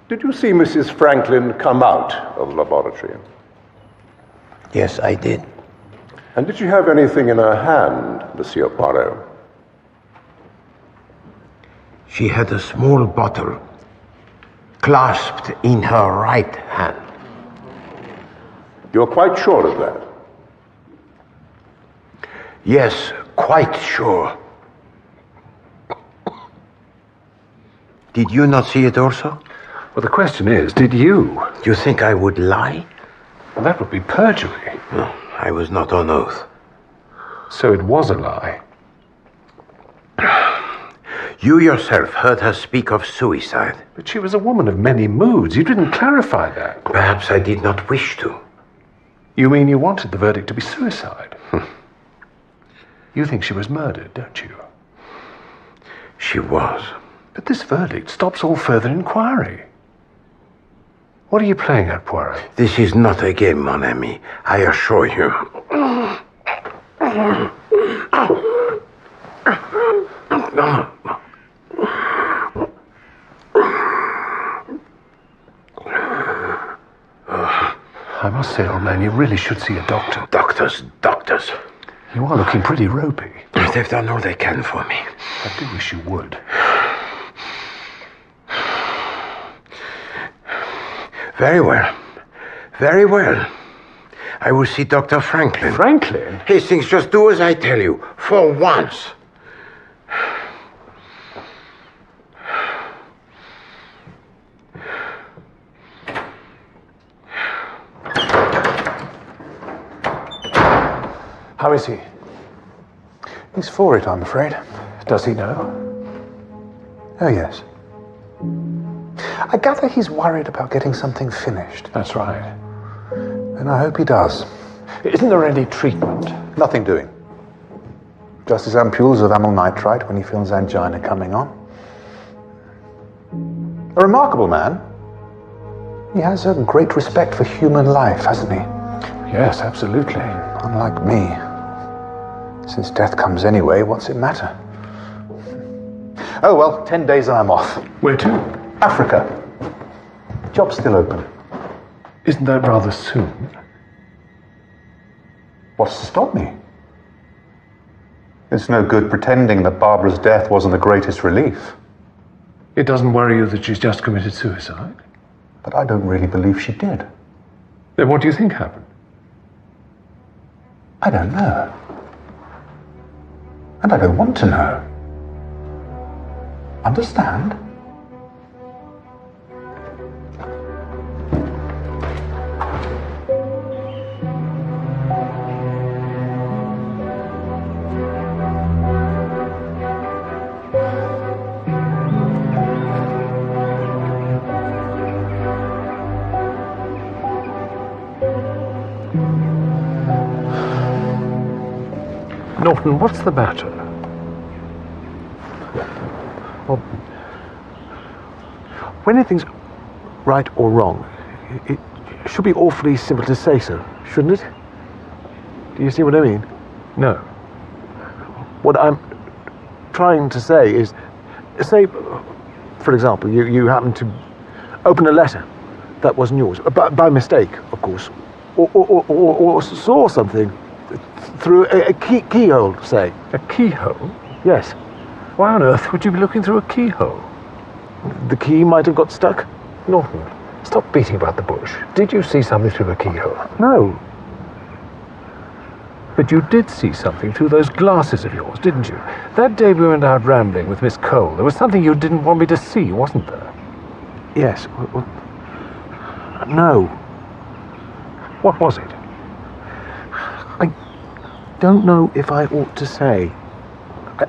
O: Did you see Mrs. Franklin come out of the laboratory?
L: Yes, I did.
O: And did she have anything in her hand, Monsieur Poirot?
L: She had a small bottle clasped in her right hand.
O: You're quite sure of that?
L: Yes, quite sure. Did you not see it also?
B: Well, the question is, did you?
L: You think I would lie?
B: Well, that would be perjury.
L: No, I was not on oath.
B: So it was a lie.
L: You yourself heard her speak of suicide.
B: But she was a woman of many moods. You didn't clarify that.
L: Perhaps I did not wish to.
B: You mean you wanted the verdict to be suicide? You think she was murdered, don't you?
L: She was.
B: But this verdict stops all further inquiry. What are you playing at, Poirot?
L: This is not a game, mon ami, I assure you.
B: I must say, old man, you really should see a doctor.
L: Doctors.
B: You are looking pretty ropey.
L: They've done all they can for me.
B: I do wish you would.
L: Very well. Very well. I will see Dr. Franklin.
B: Franklin?
L: Hastings, just do as I tell you. For once.
J: How is he? He's for it, I'm afraid.
B: Does he know?
J: Oh, yes. I gather he's worried about getting something finished.
B: That's right.
J: And I hope he does.
B: Isn't there any treatment?
J: Nothing doing. Just his ampules of amyl nitrite when he feels angina coming on. A remarkable man. He has a great respect for human life, hasn't he?
B: Yes, absolutely.
J: Unlike me. Since death comes anyway, what's it matter? Oh well, 10 days and I'm off.
B: Where to?
J: Africa. Job's still open.
B: Isn't that rather soon?
J: What's to stop me? It's no good pretending that Barbara's death wasn't the greatest relief.
B: It doesn't worry you that she's just committed suicide?
J: But I don't really believe she did.
B: Then what do you think happened?
J: I don't know. And I don't want to know. Understand?
B: Norton, what's the matter? Well, when anything's right or wrong, it should be awfully simple to say so, shouldn't it? Do you see what I mean? No. What I'm trying to say is, say, for example, you happen to open a letter that wasn't yours, by mistake, of course, or saw something through a keyhole, say. A keyhole? Yes. Why on earth would you be looking through a keyhole? The key might have got stuck. Norton, stop beating about the bush. Did you see something through a keyhole? No. But you did see something through those glasses of yours, didn't you? That day we went out rambling with Miss Cole, there was something you didn't want me to see, wasn't there? Yes. No. What was it? I don't know if I ought to say.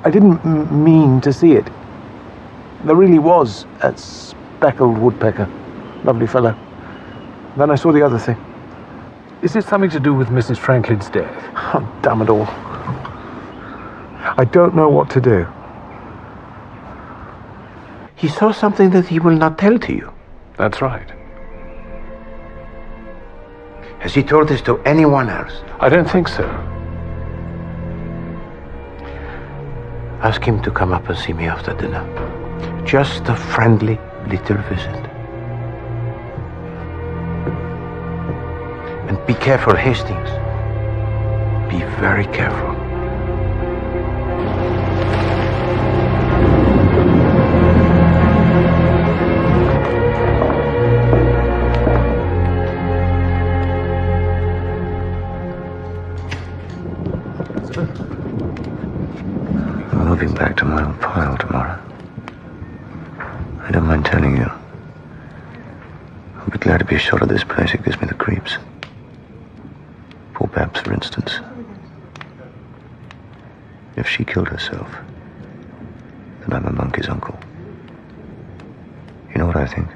B: I didn't mean to see it. There really was a speckled woodpecker. Lovely fellow. Then I saw the other thing. Is it something to do with Mrs. Franklin's death? Oh, damn it all. I don't know what to do.
L: He saw something that he will not tell to you.
B: That's right.
L: Has he told this to anyone else?
B: I don't think so.
L: Ask him to come up and see me after dinner. Just a friendly little visit. And be careful, Hastings. Be very careful.
H: I'm moving back to my old pile tomorrow. I don't mind telling you. I'll be glad to be shot of this place. It gives me the creeps. Poor Babs, for instance. If she killed herself, then I'm a monkey's uncle. You know what I think?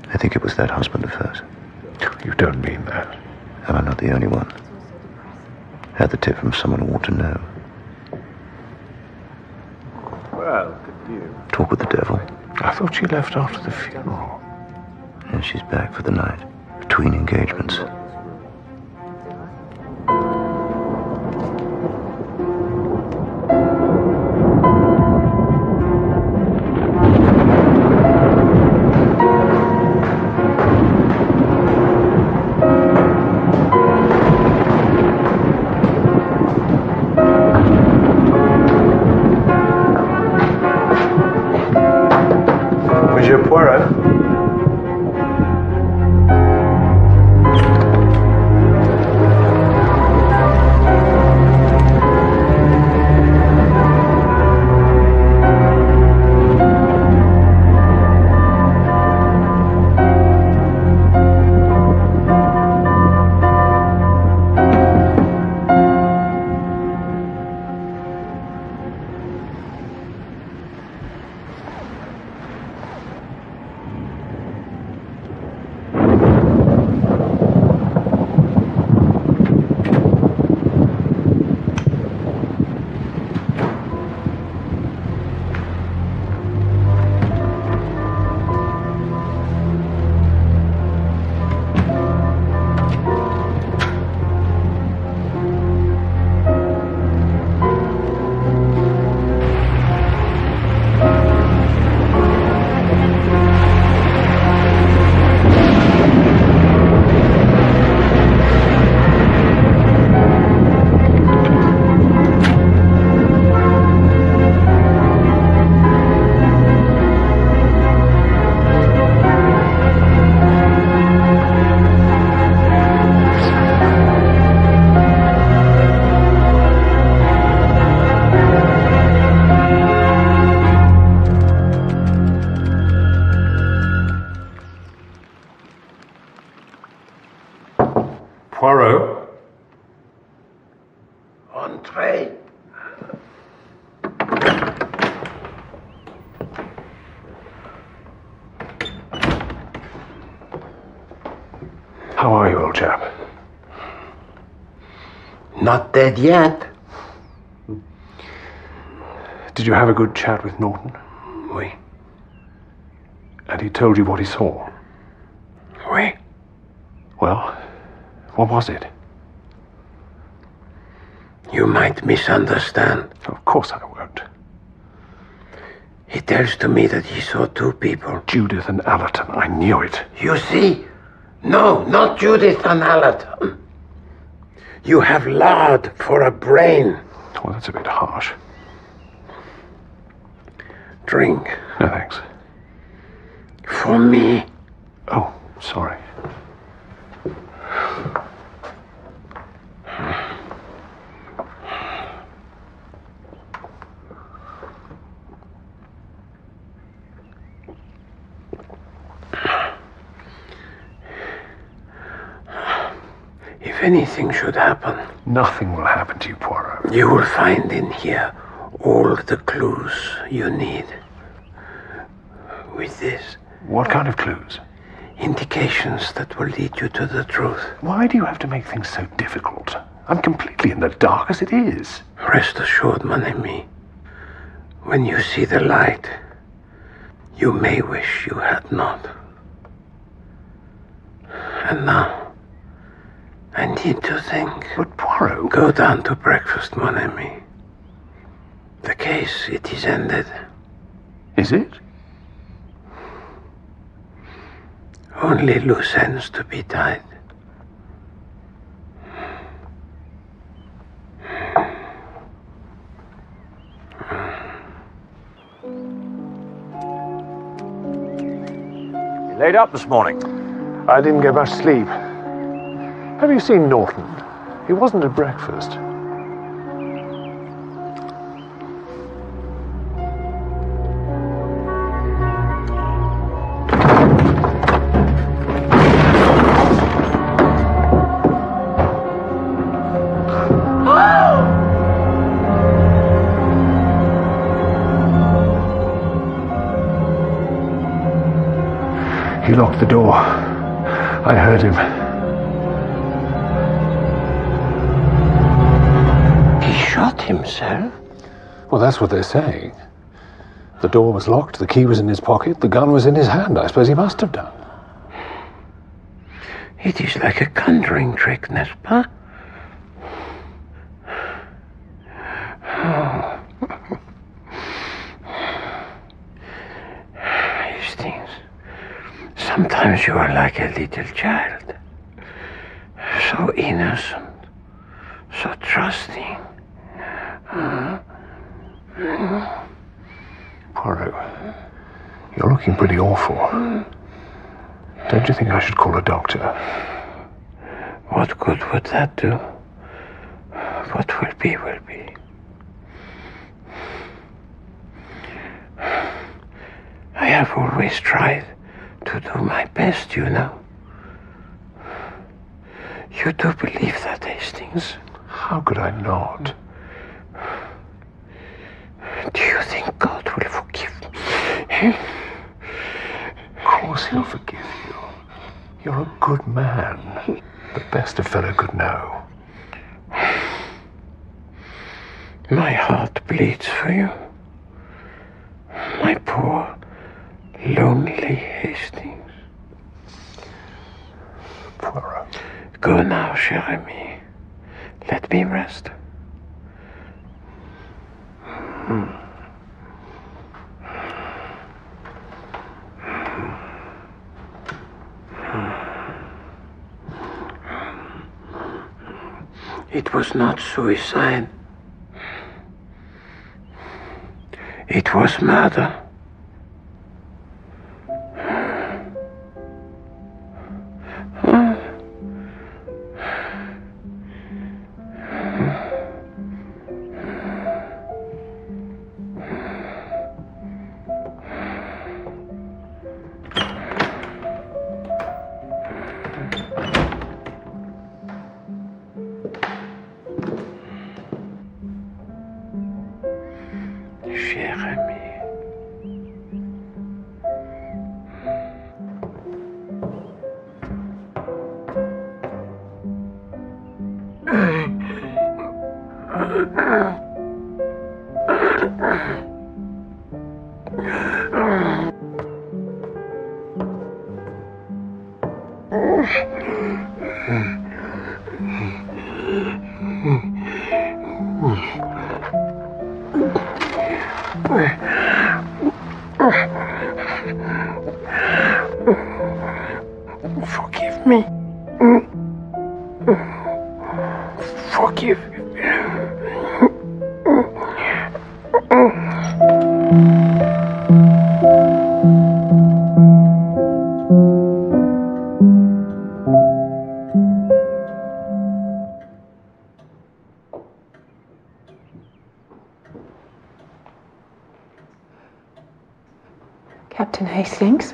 H: I think it was that husband of hers.
B: You don't mean that.
H: And I'm not the only one. Had the tip from someone who ought to know.
B: Well, good news.
H: Talk with the devil.
B: I thought she left after the funeral.
H: And she's back for the night, between engagements.
D: Monsieur Poirot?
J: Poirot?
L: Entree.
B: How are you, old chap?
L: Not dead yet.
B: Did you have a good chat with Norton?
L: Oui.
B: And he told you what he saw?
L: Oui.
B: Well, what was it?
L: You might misunderstand.
B: Of course I won't.
L: He tells to me that he saw two people.
B: Judith and Allerton. I knew it.
L: You see? No, not Judith and Allerton. You have lard for a brain.
B: Well, that's a bit harsh.
L: Drink.
B: No, thanks.
L: For me.
B: Oh, sorry.
L: If anything should happen...
B: Nothing will happen to you, Poirot.
L: You will find in here all the clues you need. With this...
B: What kind of clues?
L: Indications that will lead you to the truth.
B: Why do you have to make things so difficult? I'm completely in the dark as it is.
L: Rest assured, mon ami. When you see the light, you may wish you had not. And now... I need to think.
B: But Poirot...
L: Go down to breakfast, mon ami. The case, it is ended.
B: Is it?
L: Only loose ends to be tied.
D: You laid up this morning?
B: I didn't get much sleep. Have you seen Norton? He wasn't at breakfast. He locked the door. I heard him.
L: Shot himself?
B: Well, that's what they're saying. The door was locked, the key was in his pocket, the gun was in his hand. I suppose he must have done.
L: It is like a conjuring trick, n'est-ce pas? Oh. Hastings, sometimes you are like a little child. So innocent, so trusting.
B: Poirot, you're looking pretty awful. Don't you think I should call a doctor?
L: What good would that do? What will be, will be. I have always tried to do my best, you know. You do believe that, Hastings?
B: How could I not?
L: Do you think God will forgive me?
B: Of course he'll forgive you. You're a good man. The best a fellow could know.
L: My heart bleeds for you. My poor, lonely Hastings.
B: Poirot.
L: Go now, cher ami. Let me rest. It was not suicide. It was murder.
B: Forgive me. Forgive.
M: Captain Hastings?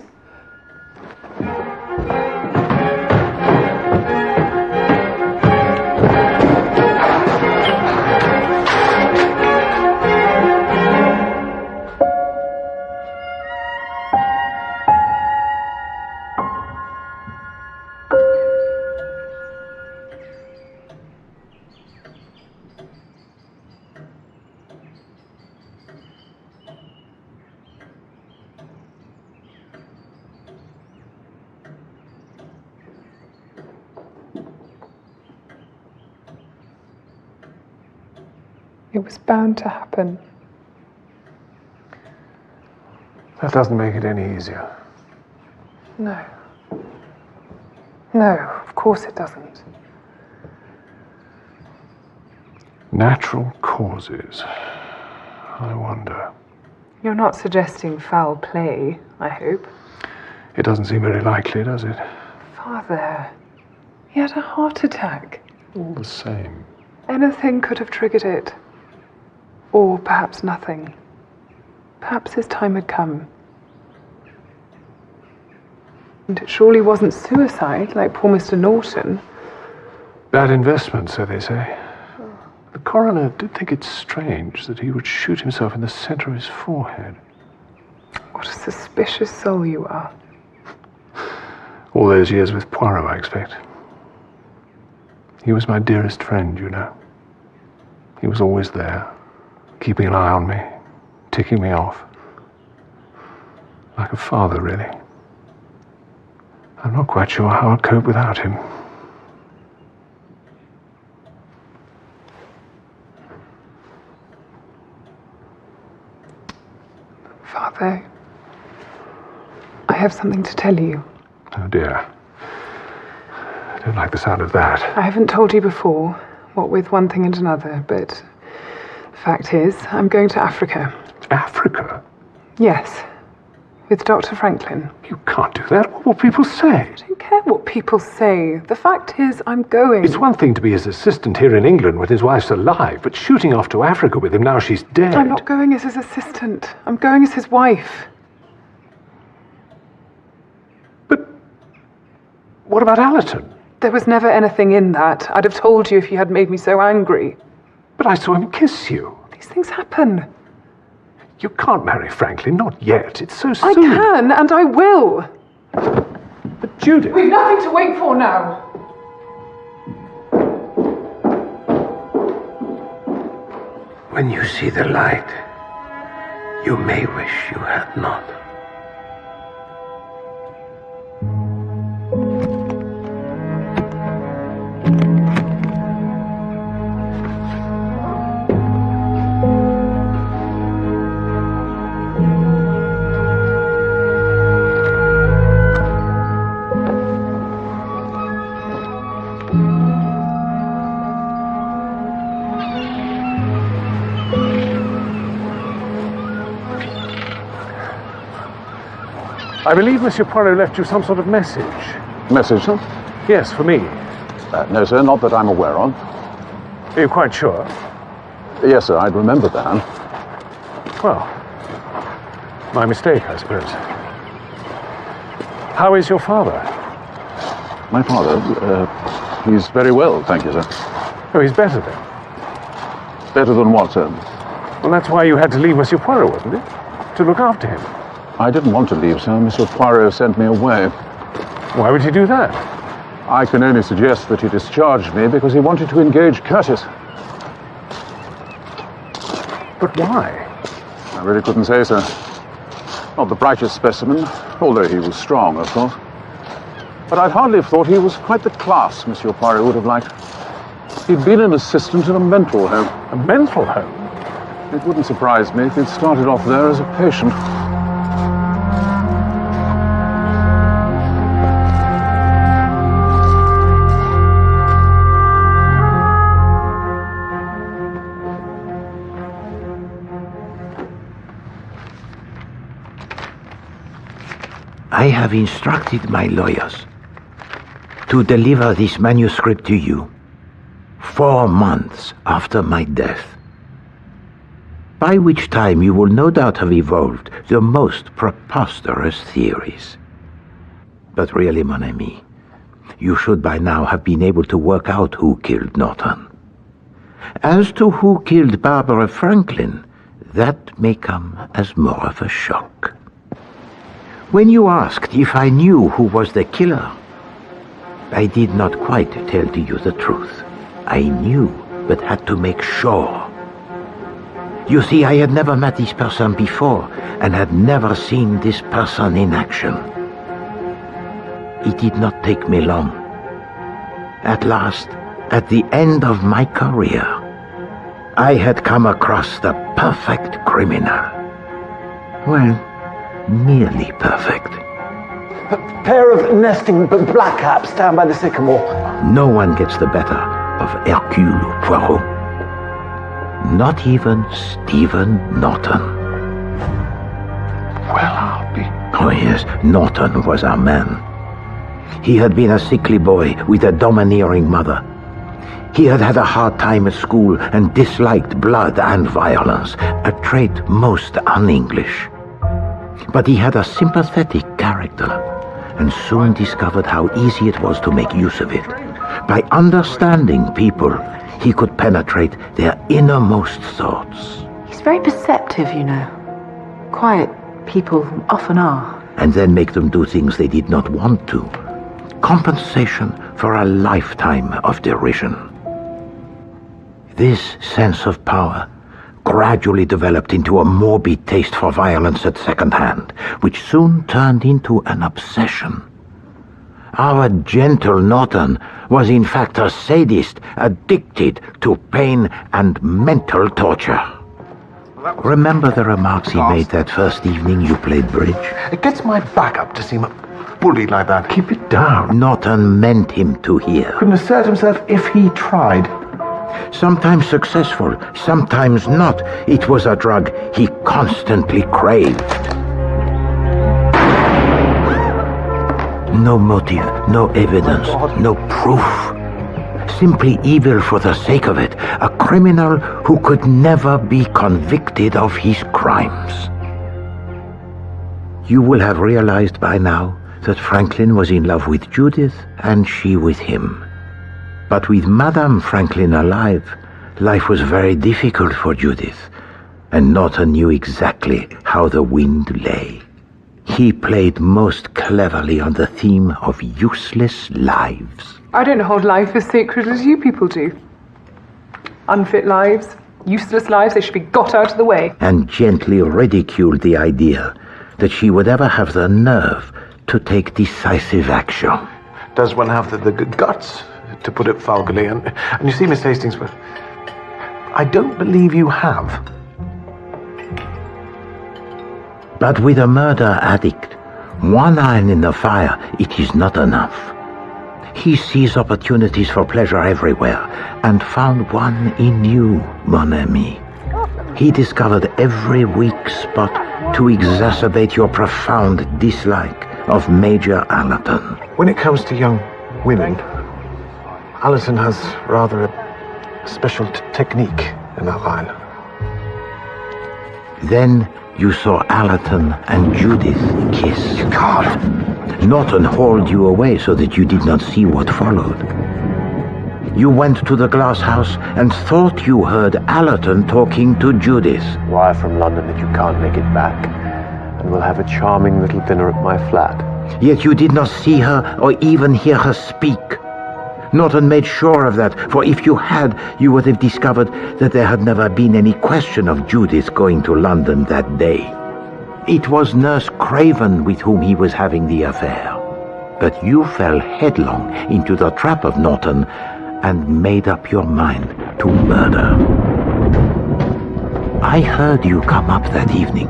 G: It was bound to happen.
B: That doesn't make it any easier.
G: No. No, of course it doesn't.
B: Natural causes. I wonder.
G: You're not suggesting foul play, I hope.
B: It doesn't seem very likely, does it?
G: Father, he had a heart attack.
B: All the same.
G: Anything could have triggered it. Or perhaps nothing. Perhaps his time had come. And it surely wasn't suicide like poor Mr. Norton.
B: Bad investment, so they say. The coroner did think it strange that he would shoot himself in the center of his forehead.
G: What a suspicious soul you are.
B: All those years with Poirot, I expect. He was my dearest friend, you know. He was always there, keeping an eye on me, ticking me off. Like a father, really. I'm not quite sure how I'd cope without him.
G: Father, I have something to tell you.
B: Oh dear. I don't like the sound of that.
G: I haven't told you before, what with one thing and another, but the fact is, I'm going to Africa.
B: Africa?
G: Yes, with Dr. Franklin.
B: You can't do that. What will people say?
G: I don't care what people say. The fact is, I'm going.
B: It's one thing to be his assistant here in England when his wife's alive, but shooting off to Africa with him now she's dead.
G: I'm not going as his assistant. I'm going as his wife.
B: But what about Allerton?
G: There was never anything in that. I'd have told you if you had made me so angry.
B: But I saw him kiss you.
G: These things happen.
B: You can't marry Franklin, not yet. It's so soon.
G: I can, and I will.
B: But Judith...
G: We've nothing to wait for now.
L: When you see the light, you may wish you had not.
B: I believe Monsieur Poirot left you some sort of message.
C: Message, sir?
B: Yes, for me.
C: No, sir, not that I'm aware of.
B: Are you quite sure?
C: Yes, sir, I'd remember that.
B: Well, my mistake, I suppose. How is your father?
C: My father? He's very well, thank you, sir.
B: Oh, he's better then?
C: Better than what, sir?
B: Well, that's why you had to leave Monsieur Poirot, wasn't it? To look after him.
C: I didn't want to leave, sir. Monsieur Poirot sent me away.
B: Why would he do that?
C: I can only suggest that he discharged me because he wanted to engage Curtis.
B: But why?
C: I really couldn't say, sir. Not the brightest specimen, although he was strong, of course. But I'd hardly have thought he was quite the class Monsieur Poirot would have liked. He'd been an assistant in a mental home.
B: A mental home?
C: It wouldn't surprise me if he'd started off there as a patient.
L: I have instructed my lawyers to deliver this manuscript to you 4 months after my death, by which time you will no doubt have evolved the most preposterous theories. But really, mon ami, you should by now have been able to work out who killed Norton. As to who killed Barbara Franklin, that may come as more of a shock. When you asked if I knew who was the killer, I did not quite tell to you the truth. I knew, but had to make sure. You see, I had never met this person before, and had never seen this person in action. It did not take me long. At last, at the end of my career, I had come across the perfect criminal. Well, nearly perfect.
P: A pair of nesting blackcaps down by the sycamore.
L: No one gets the better of Hercule Poirot. Not even Stephen Norton.
B: Well, I'll be...
L: Oh yes, Norton was our man. He had been a sickly boy with a domineering mother. He had had a hard time at school and disliked blood and violence, a trait most un-English. But he had a sympathetic character, and soon discovered how easy it was to make use of it. By understanding people, he could penetrate their innermost thoughts.
M: He's very perceptive, you know. Quiet people often are.
L: And then make them do things they did not want to. Compensation for a lifetime of derision. This sense of power gradually developed into a morbid taste for violence at second hand, which soon turned into an obsession. Our gentle Norton was in fact a sadist addicted to pain and mental torture. Remember the remarks he made that first evening you played bridge?
B: It gets my back up to see him bullied like that. Keep it down.
L: Norton meant him to hear.
B: Couldn't assert himself if he tried.
L: Sometimes successful, sometimes not. It was a drug he constantly craved. No motive, no evidence, no proof. Simply evil for the sake of it. A criminal who could never be convicted of his crimes. You will have realized by now that Franklin was in love with Judith and she with him. But with Madame Franklin alive, life was very difficult for Judith, and Norton knew exactly how the wind lay. He played most cleverly on the theme of useless lives.
G: I don't hold life as sacred as you people do. Unfit lives, useless lives, they should be got out of the way.
L: And gently ridiculed the idea that she would ever have the nerve to take decisive action.
B: Does one have the guts, to put it vulgarly? And you see, Miss Hastings, I don't believe you have.
L: But with a murder addict, one iron in the fire, it is not enough. He sees opportunities for pleasure everywhere, and found one in you, mon ami. He discovered every weak spot to exacerbate your profound dislike of Major Allerton.
B: When it comes to young women, Allerton has rather a special technique in that line.
L: Then you saw Allerton and Judith kiss.
B: You can't.
L: Norton hauled you away so that you did not see what followed. You went to the glass house and thought you heard Allerton talking to Judith.
E: Wire from London that you can't make it back, and we'll have a charming little dinner at my flat.
L: Yet you did not see her or even hear her speak.
F: Norton made sure of that, for if you had, you would have discovered that there had never been any question of Judith going to London that day. It was Nurse Craven with whom he was having the affair. But you fell headlong into the trap of Norton and made up your mind to murder. I heard you come up that evening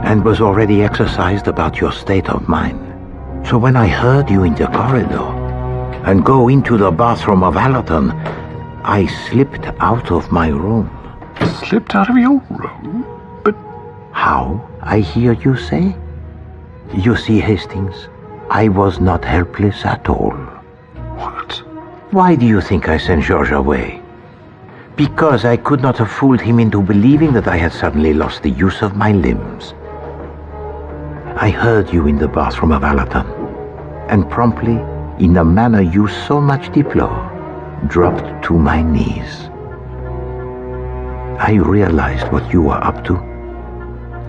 F: and was already exercised about your state of mind. So when I heard you in the corridor and go into the bathroom of Allerton, I slipped out of my room.
B: Slipped out of your room? But
F: how, I hear you say? You see, Hastings, I was not helpless at all.
B: What?
F: Why do you think I sent George away? Because I could not have fooled him into believing that I had suddenly lost the use of my limbs. I heard you in the bathroom of Allerton, and promptly, in a manner you so much deplore, dropped to my knees. I realized what you were up to,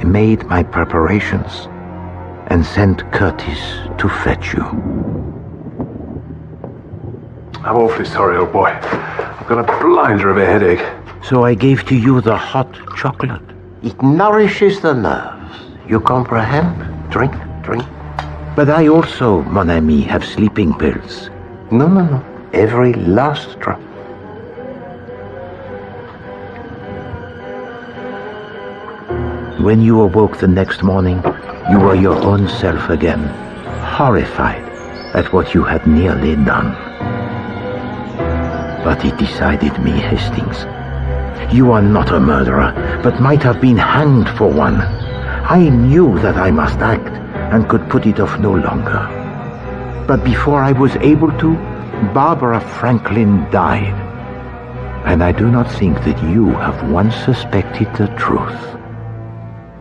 F: made my preparations, and sent Curtis to fetch you.
B: I'm awfully sorry, old boy. I've got a blinder of a headache.
F: So I gave to you the hot chocolate. It nourishes the nerves. You comprehend? Drink, drink. But I also, mon ami, have sleeping pills. No. Every last drop. When you awoke the next morning, you were your own self again, horrified at what you had nearly done. But it decided me, Hastings. You are not a murderer, but might have been hanged for one. I knew that I must act, and could put it off no longer. But before I was able to, Barbara Franklin died. And I do not think that you have once suspected the truth.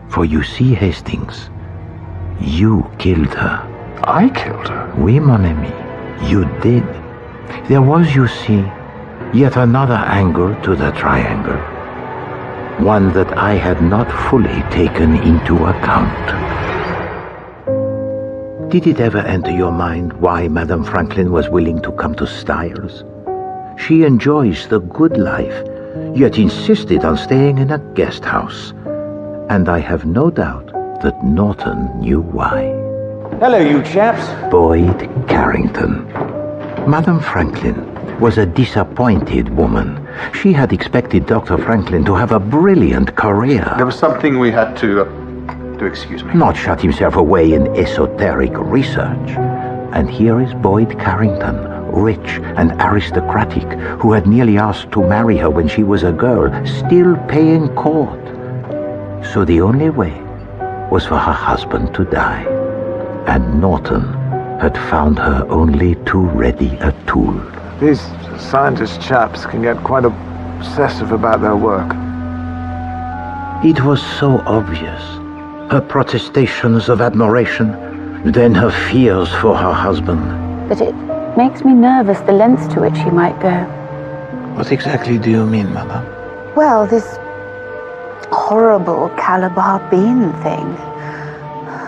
F: For you see, Hastings, you killed her.
B: I killed her?
F: Oui, mon ami, you did. There was, you see, yet another angle to the triangle. One that I had not fully taken into account. Did it ever enter your mind why Madame Franklin was willing to come to Styles? She enjoys the good life, yet insisted on staying in a guest house. And I have no doubt that Norton knew why.
D: Hello, you chaps.
F: Boyd Carrington. Madame Franklin was a disappointed woman. She had expected Dr. Franklin to have a brilliant career.
J: There was something we had to excuse me.
F: Not shut himself away in esoteric research. And here is Boyd Carrington, rich and aristocratic, who had nearly asked to marry her when she was a girl, still paying court. So the only way was for her husband to die. And Norton had found her only too ready a tool.
B: These scientist chaps can get quite obsessive about their work.
F: It was so obvious. Her protestations of admiration, then her fears for her husband.
I: But it makes me nervous, the lengths to which he might go.
F: What exactly do you mean, Mother?
I: Well, this horrible Calabar bean thing.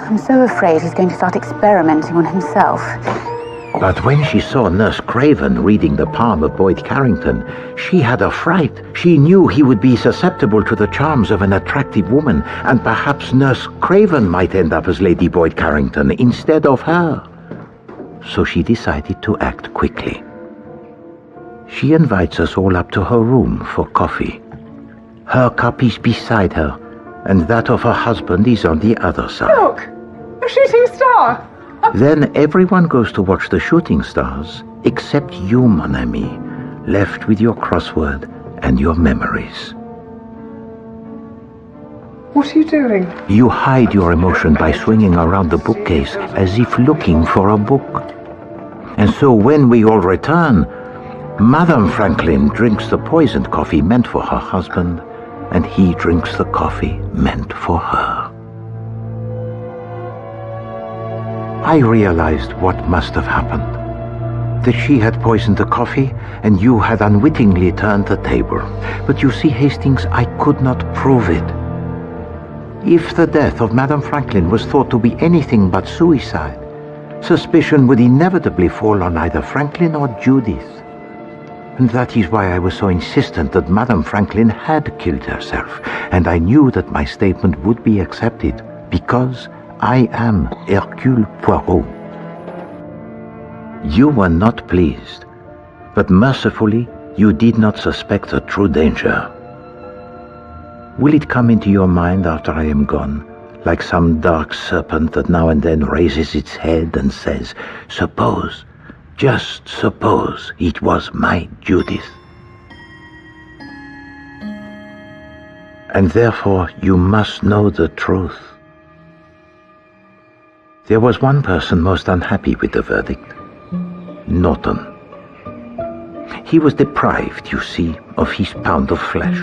I: I'm so afraid he's going to start experimenting on himself.
F: But when she saw Nurse Craven reading the palm of Boyd Carrington, she had a fright. She knew he would be susceptible to the charms of an attractive woman, and perhaps Nurse Craven might end up as Lady Boyd Carrington instead of her. So she decided to act quickly. She invites us all up to her room for coffee. Her cup is beside her, and that of her husband is on the other side.
G: Look! A shooting star!
F: Then everyone goes to watch the shooting stars, except you, mon ami, left with your crossword and your memories.
G: What are you doing?
F: You hide your emotion by swinging around the bookcase as if looking for a book. And so when we all return, Madame Franklin drinks the poisoned coffee meant for her husband, and he drinks the coffee meant for her. I realized what must have happened. That she had poisoned the coffee, and you had unwittingly turned the table. But you see, Hastings, I could not prove it. If the death of Madame Franklin was thought to be anything but suicide, suspicion would inevitably fall on either Franklin or Judith. And that is why I was so insistent that Madame Franklin had killed herself, and I knew that my statement would be accepted, because I am Hercule Poirot. You were not pleased, but mercifully you did not suspect the true danger. Will it come into your mind after I am gone, like some dark serpent that now and then raises its head and says, "Suppose, just suppose it was my Judith"? And therefore you must know the truth. There was one person most unhappy with the verdict. Norton. He was deprived, you see, of his pound of flesh.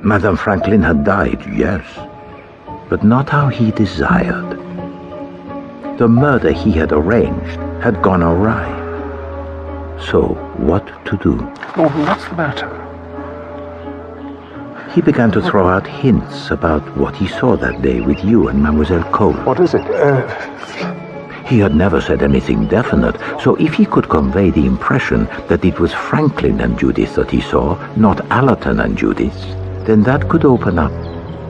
F: Madame Franklin had died, yes, but not how he desired. The murder he had arranged had gone awry. So, what to do?
B: Norton, what's the matter?
F: He began to throw out hints about what he saw that day with you and Mademoiselle Cole.
B: What is it?
F: He had never said anything definite, so if he could convey the impression that it was Franklin and Judith that he saw, not Allerton and Judith, then that could open up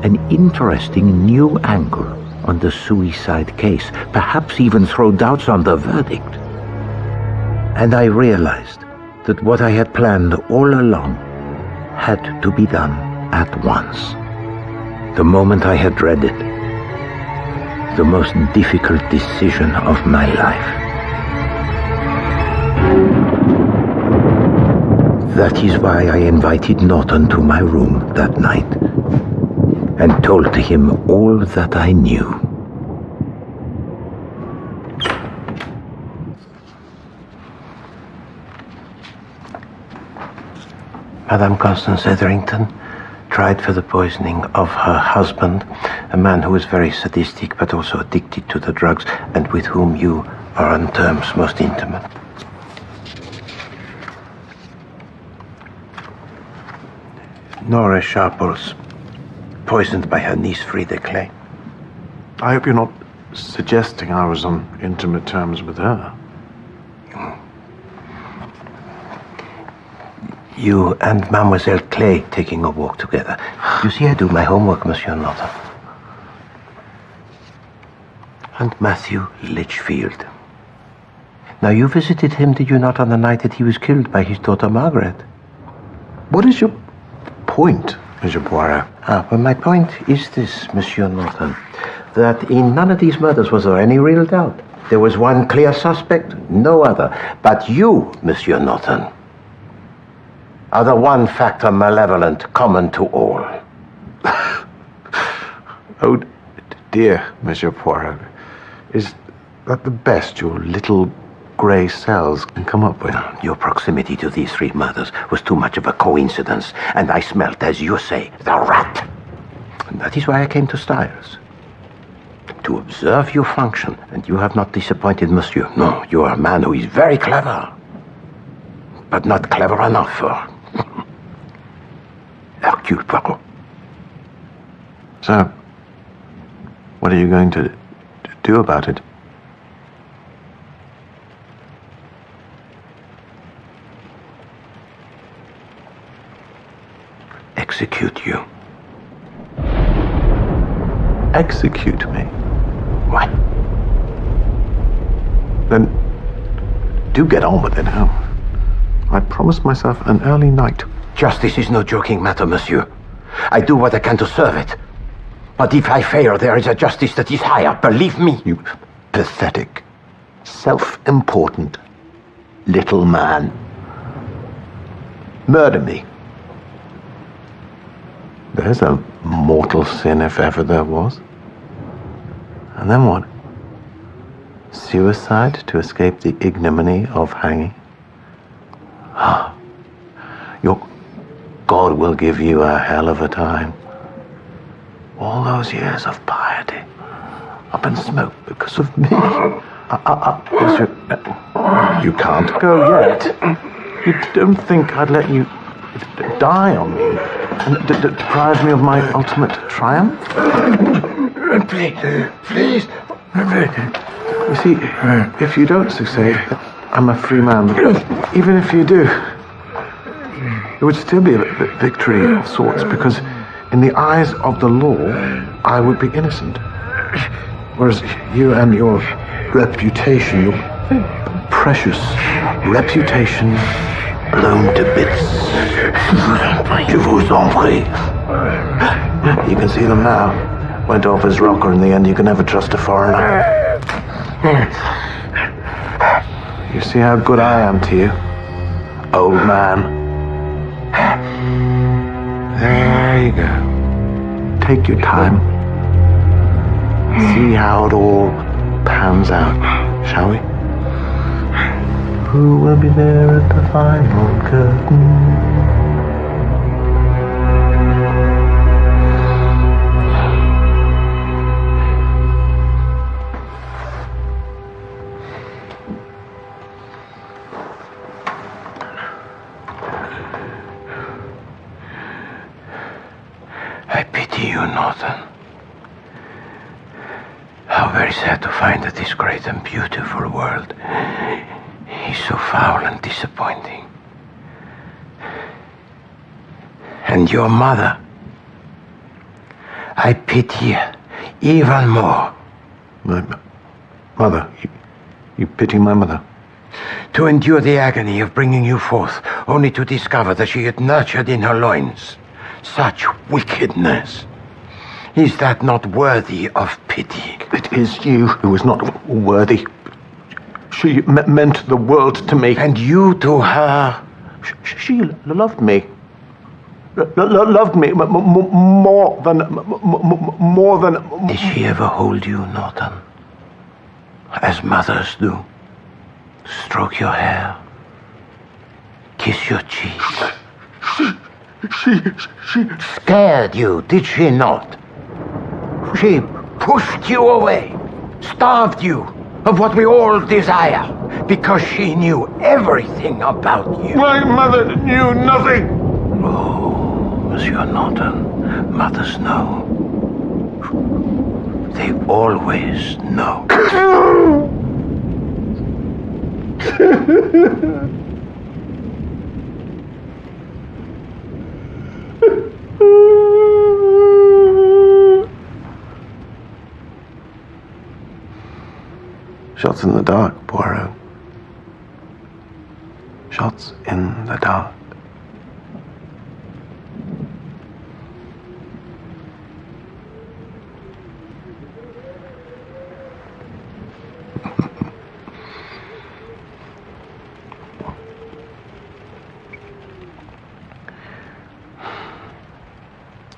F: an interesting new angle on the suicide case, perhaps even throw doubts on the verdict. And I realized that what I had planned all along had to be done at once. The moment I had dreaded, the most difficult decision of my life. That is why I invited Norton to my room that night and told him all that I knew.
L: Madame Constance Etherington tried for the poisoning of her husband, a man who was very sadistic but also addicted to the drugs and with whom you are on terms most intimate. Nora Sharples, poisoned by her niece Frida Clay.
B: I hope you're not suggesting I was on intimate terms with her.
L: You and Mademoiselle Clay taking a walk together. You see, I do my homework, Monsieur Norton. And Matthew Litchfield. Now, you visited him, did you not, on the night that he was killed by his daughter Margaret?
B: What is your point, Monsieur Poirot?
L: Well, my point is this, Monsieur Norton, that in none of these murders was there any real doubt. There was one clear suspect, no other. But you, Monsieur Norton, are the one factor malevolent common to all.
B: Oh, dear, Monsieur Poirot. Is that the best your little grey cells can come up with?
L: Your proximity to these three murders was too much of a coincidence, and I smelt, as you say, the rat. And that is why I came to Styles. To observe your function, and you have not disappointed, Monsieur. No, you are a man who is very clever, but not clever enough for Hercule Poirot.
B: So, what are you going to do about it?
L: Execute you.
B: Execute me?
L: What?
B: Then, do get on with it, huh? I promised myself an early night.
L: Justice is no joking matter, Monsieur. I do what I can to serve it. But if I fail, there is a justice that is higher, believe me.
B: You pathetic, self-important little man. Murder me. There's a mortal sin if ever there was. And then what? Suicide to escape the ignominy of hanging? Your God will give you a hell of a time. All those years of piety up in smoke because of me. You can't go yet. You don't think I'd let you die on me and deprive me of my ultimate triumph?
L: Please.
B: You see, if you don't succeed, I'm a free man. But even if you do, it would still be a victory of sorts, because in the eyes of the law, I would be innocent. Whereas you and your reputation, your precious reputation, blown to bits. Je vous en prie. You can see them now. Went off his rocker in the end. You can never trust a foreigner. You see how good I am to you, old man? There you go. Take your time. See how it all pans out, shall we? Who will be there at the final curtain? I pity you, Norton. How very sad to find that this great and beautiful world is so foul and disappointing. And your mother, I pity even more. My mother? You pity my mother? To endure the agony of bringing you forth, only to discover that she had nurtured in her loins such wickedness. Is that not worthy of pity? It is you who is not worthy. She meant the world to me. And you to her? She loved me. Loved me more than... Did she ever hold you, Norton? As mothers do? Stroke your hair? Kiss your cheek? She scared you, did she not? She pushed you away, starved you of what we all desire, because she knew everything about you. My mother knew nothing. Oh, Monsieur Norton, mothers know. They always know. Shots in the dark, Poirot. Shots in the dark.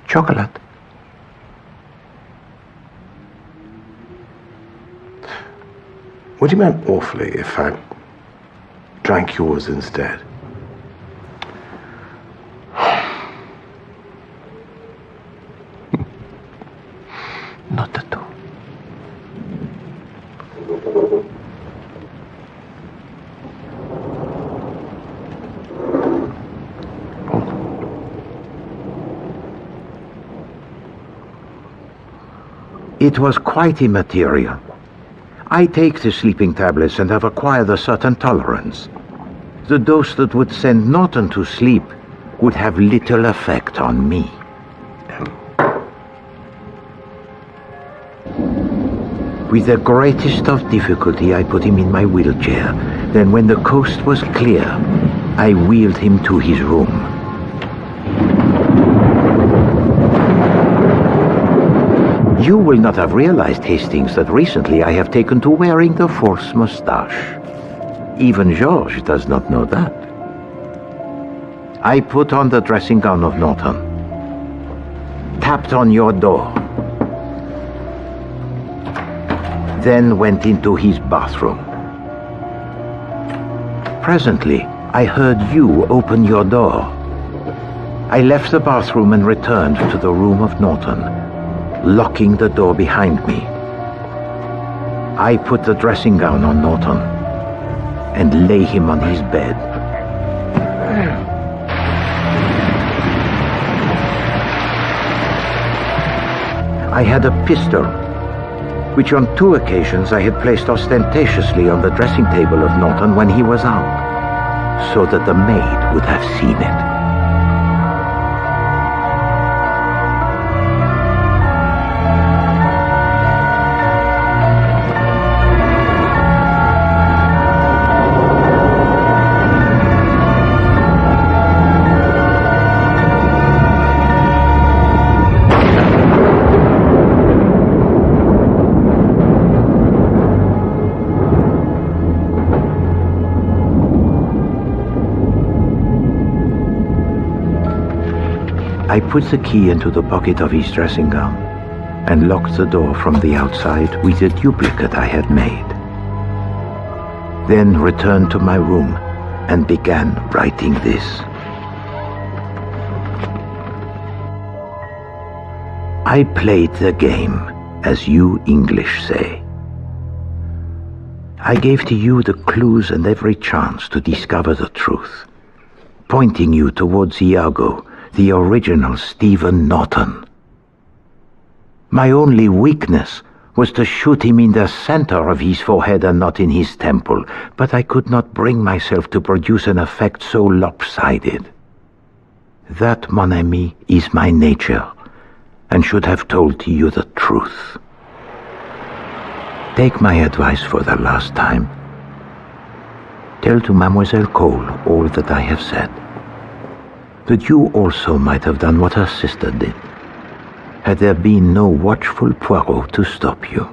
B: Chocolate. Would you mind awfully if I drank yours instead? Not at all.
F: It was quite immaterial. I take the sleeping tablets and have acquired a certain tolerance. The dose that would send Norton to sleep would have little effect on me. With the greatest of difficulty, I put him in my wheelchair. Then when the coast was clear, I wheeled him to his room. You will not have realized, Hastings, that recently I have taken to wearing the false mustache. Even Georges does not know that. I put on the dressing gown of Norton, tapped on your door, then went into his bathroom. Presently, I heard you open your door. I left the bathroom and returned to the room of Norton, locking the door behind me. I put the dressing gown on Norton and lay him on his bed. I had a pistol which on 2 occasions I had placed ostentatiously on the dressing table of Norton when he was out, so that the maid would have seen it. I put the key into the pocket of his dressing gown and locked the door from the outside with the duplicate I had made. Then returned to my room and began writing this. I played the game, as you English say. I gave to you the clues and every chance to discover the truth, pointing you towards Iago, the original Stephen Norton. My only weakness was to shoot him in the center of his forehead and not in his temple, but I could not bring myself to produce an effect so lopsided. That, mon ami, is my nature, and should have told to you the truth. Take my advice for the last time. Tell to Mademoiselle Cole all that I have said. That you also might have done what her sister did, had there been no watchful Poirot to stop you.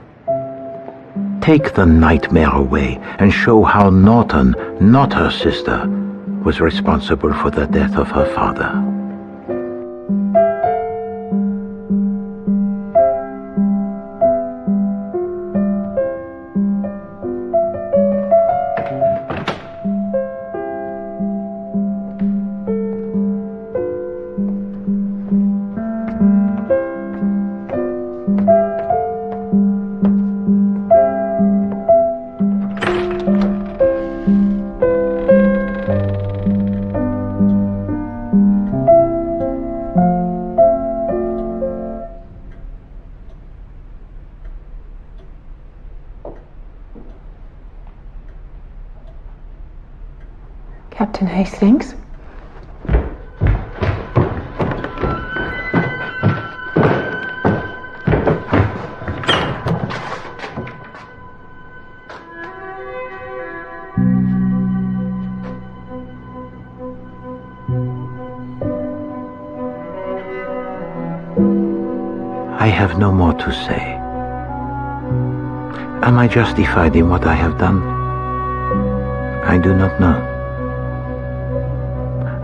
F: Take the nightmare away and show how Norton, not her sister, was responsible for the death of her father.
M: Captain Hastings?
F: I have no more to say. Am I justified in what I have done? I do not know.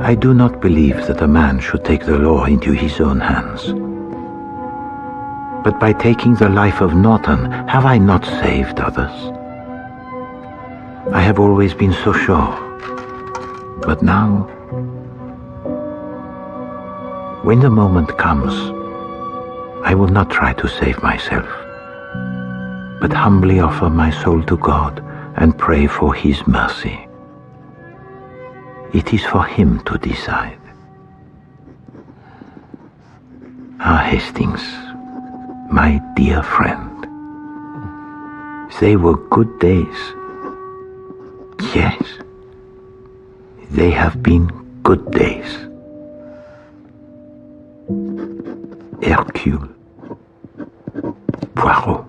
F: I do not believe that a man should take the law into his own hands. But by taking the life of Norton, have I not saved others? I have always been so sure. But now, when the moment comes, I will not try to save myself, but humbly offer my soul to God and pray for His mercy. It is for Him to decide. Ah, Hastings, my dear friend, they were good days. Yes, they have been good days. Hercule Poirot.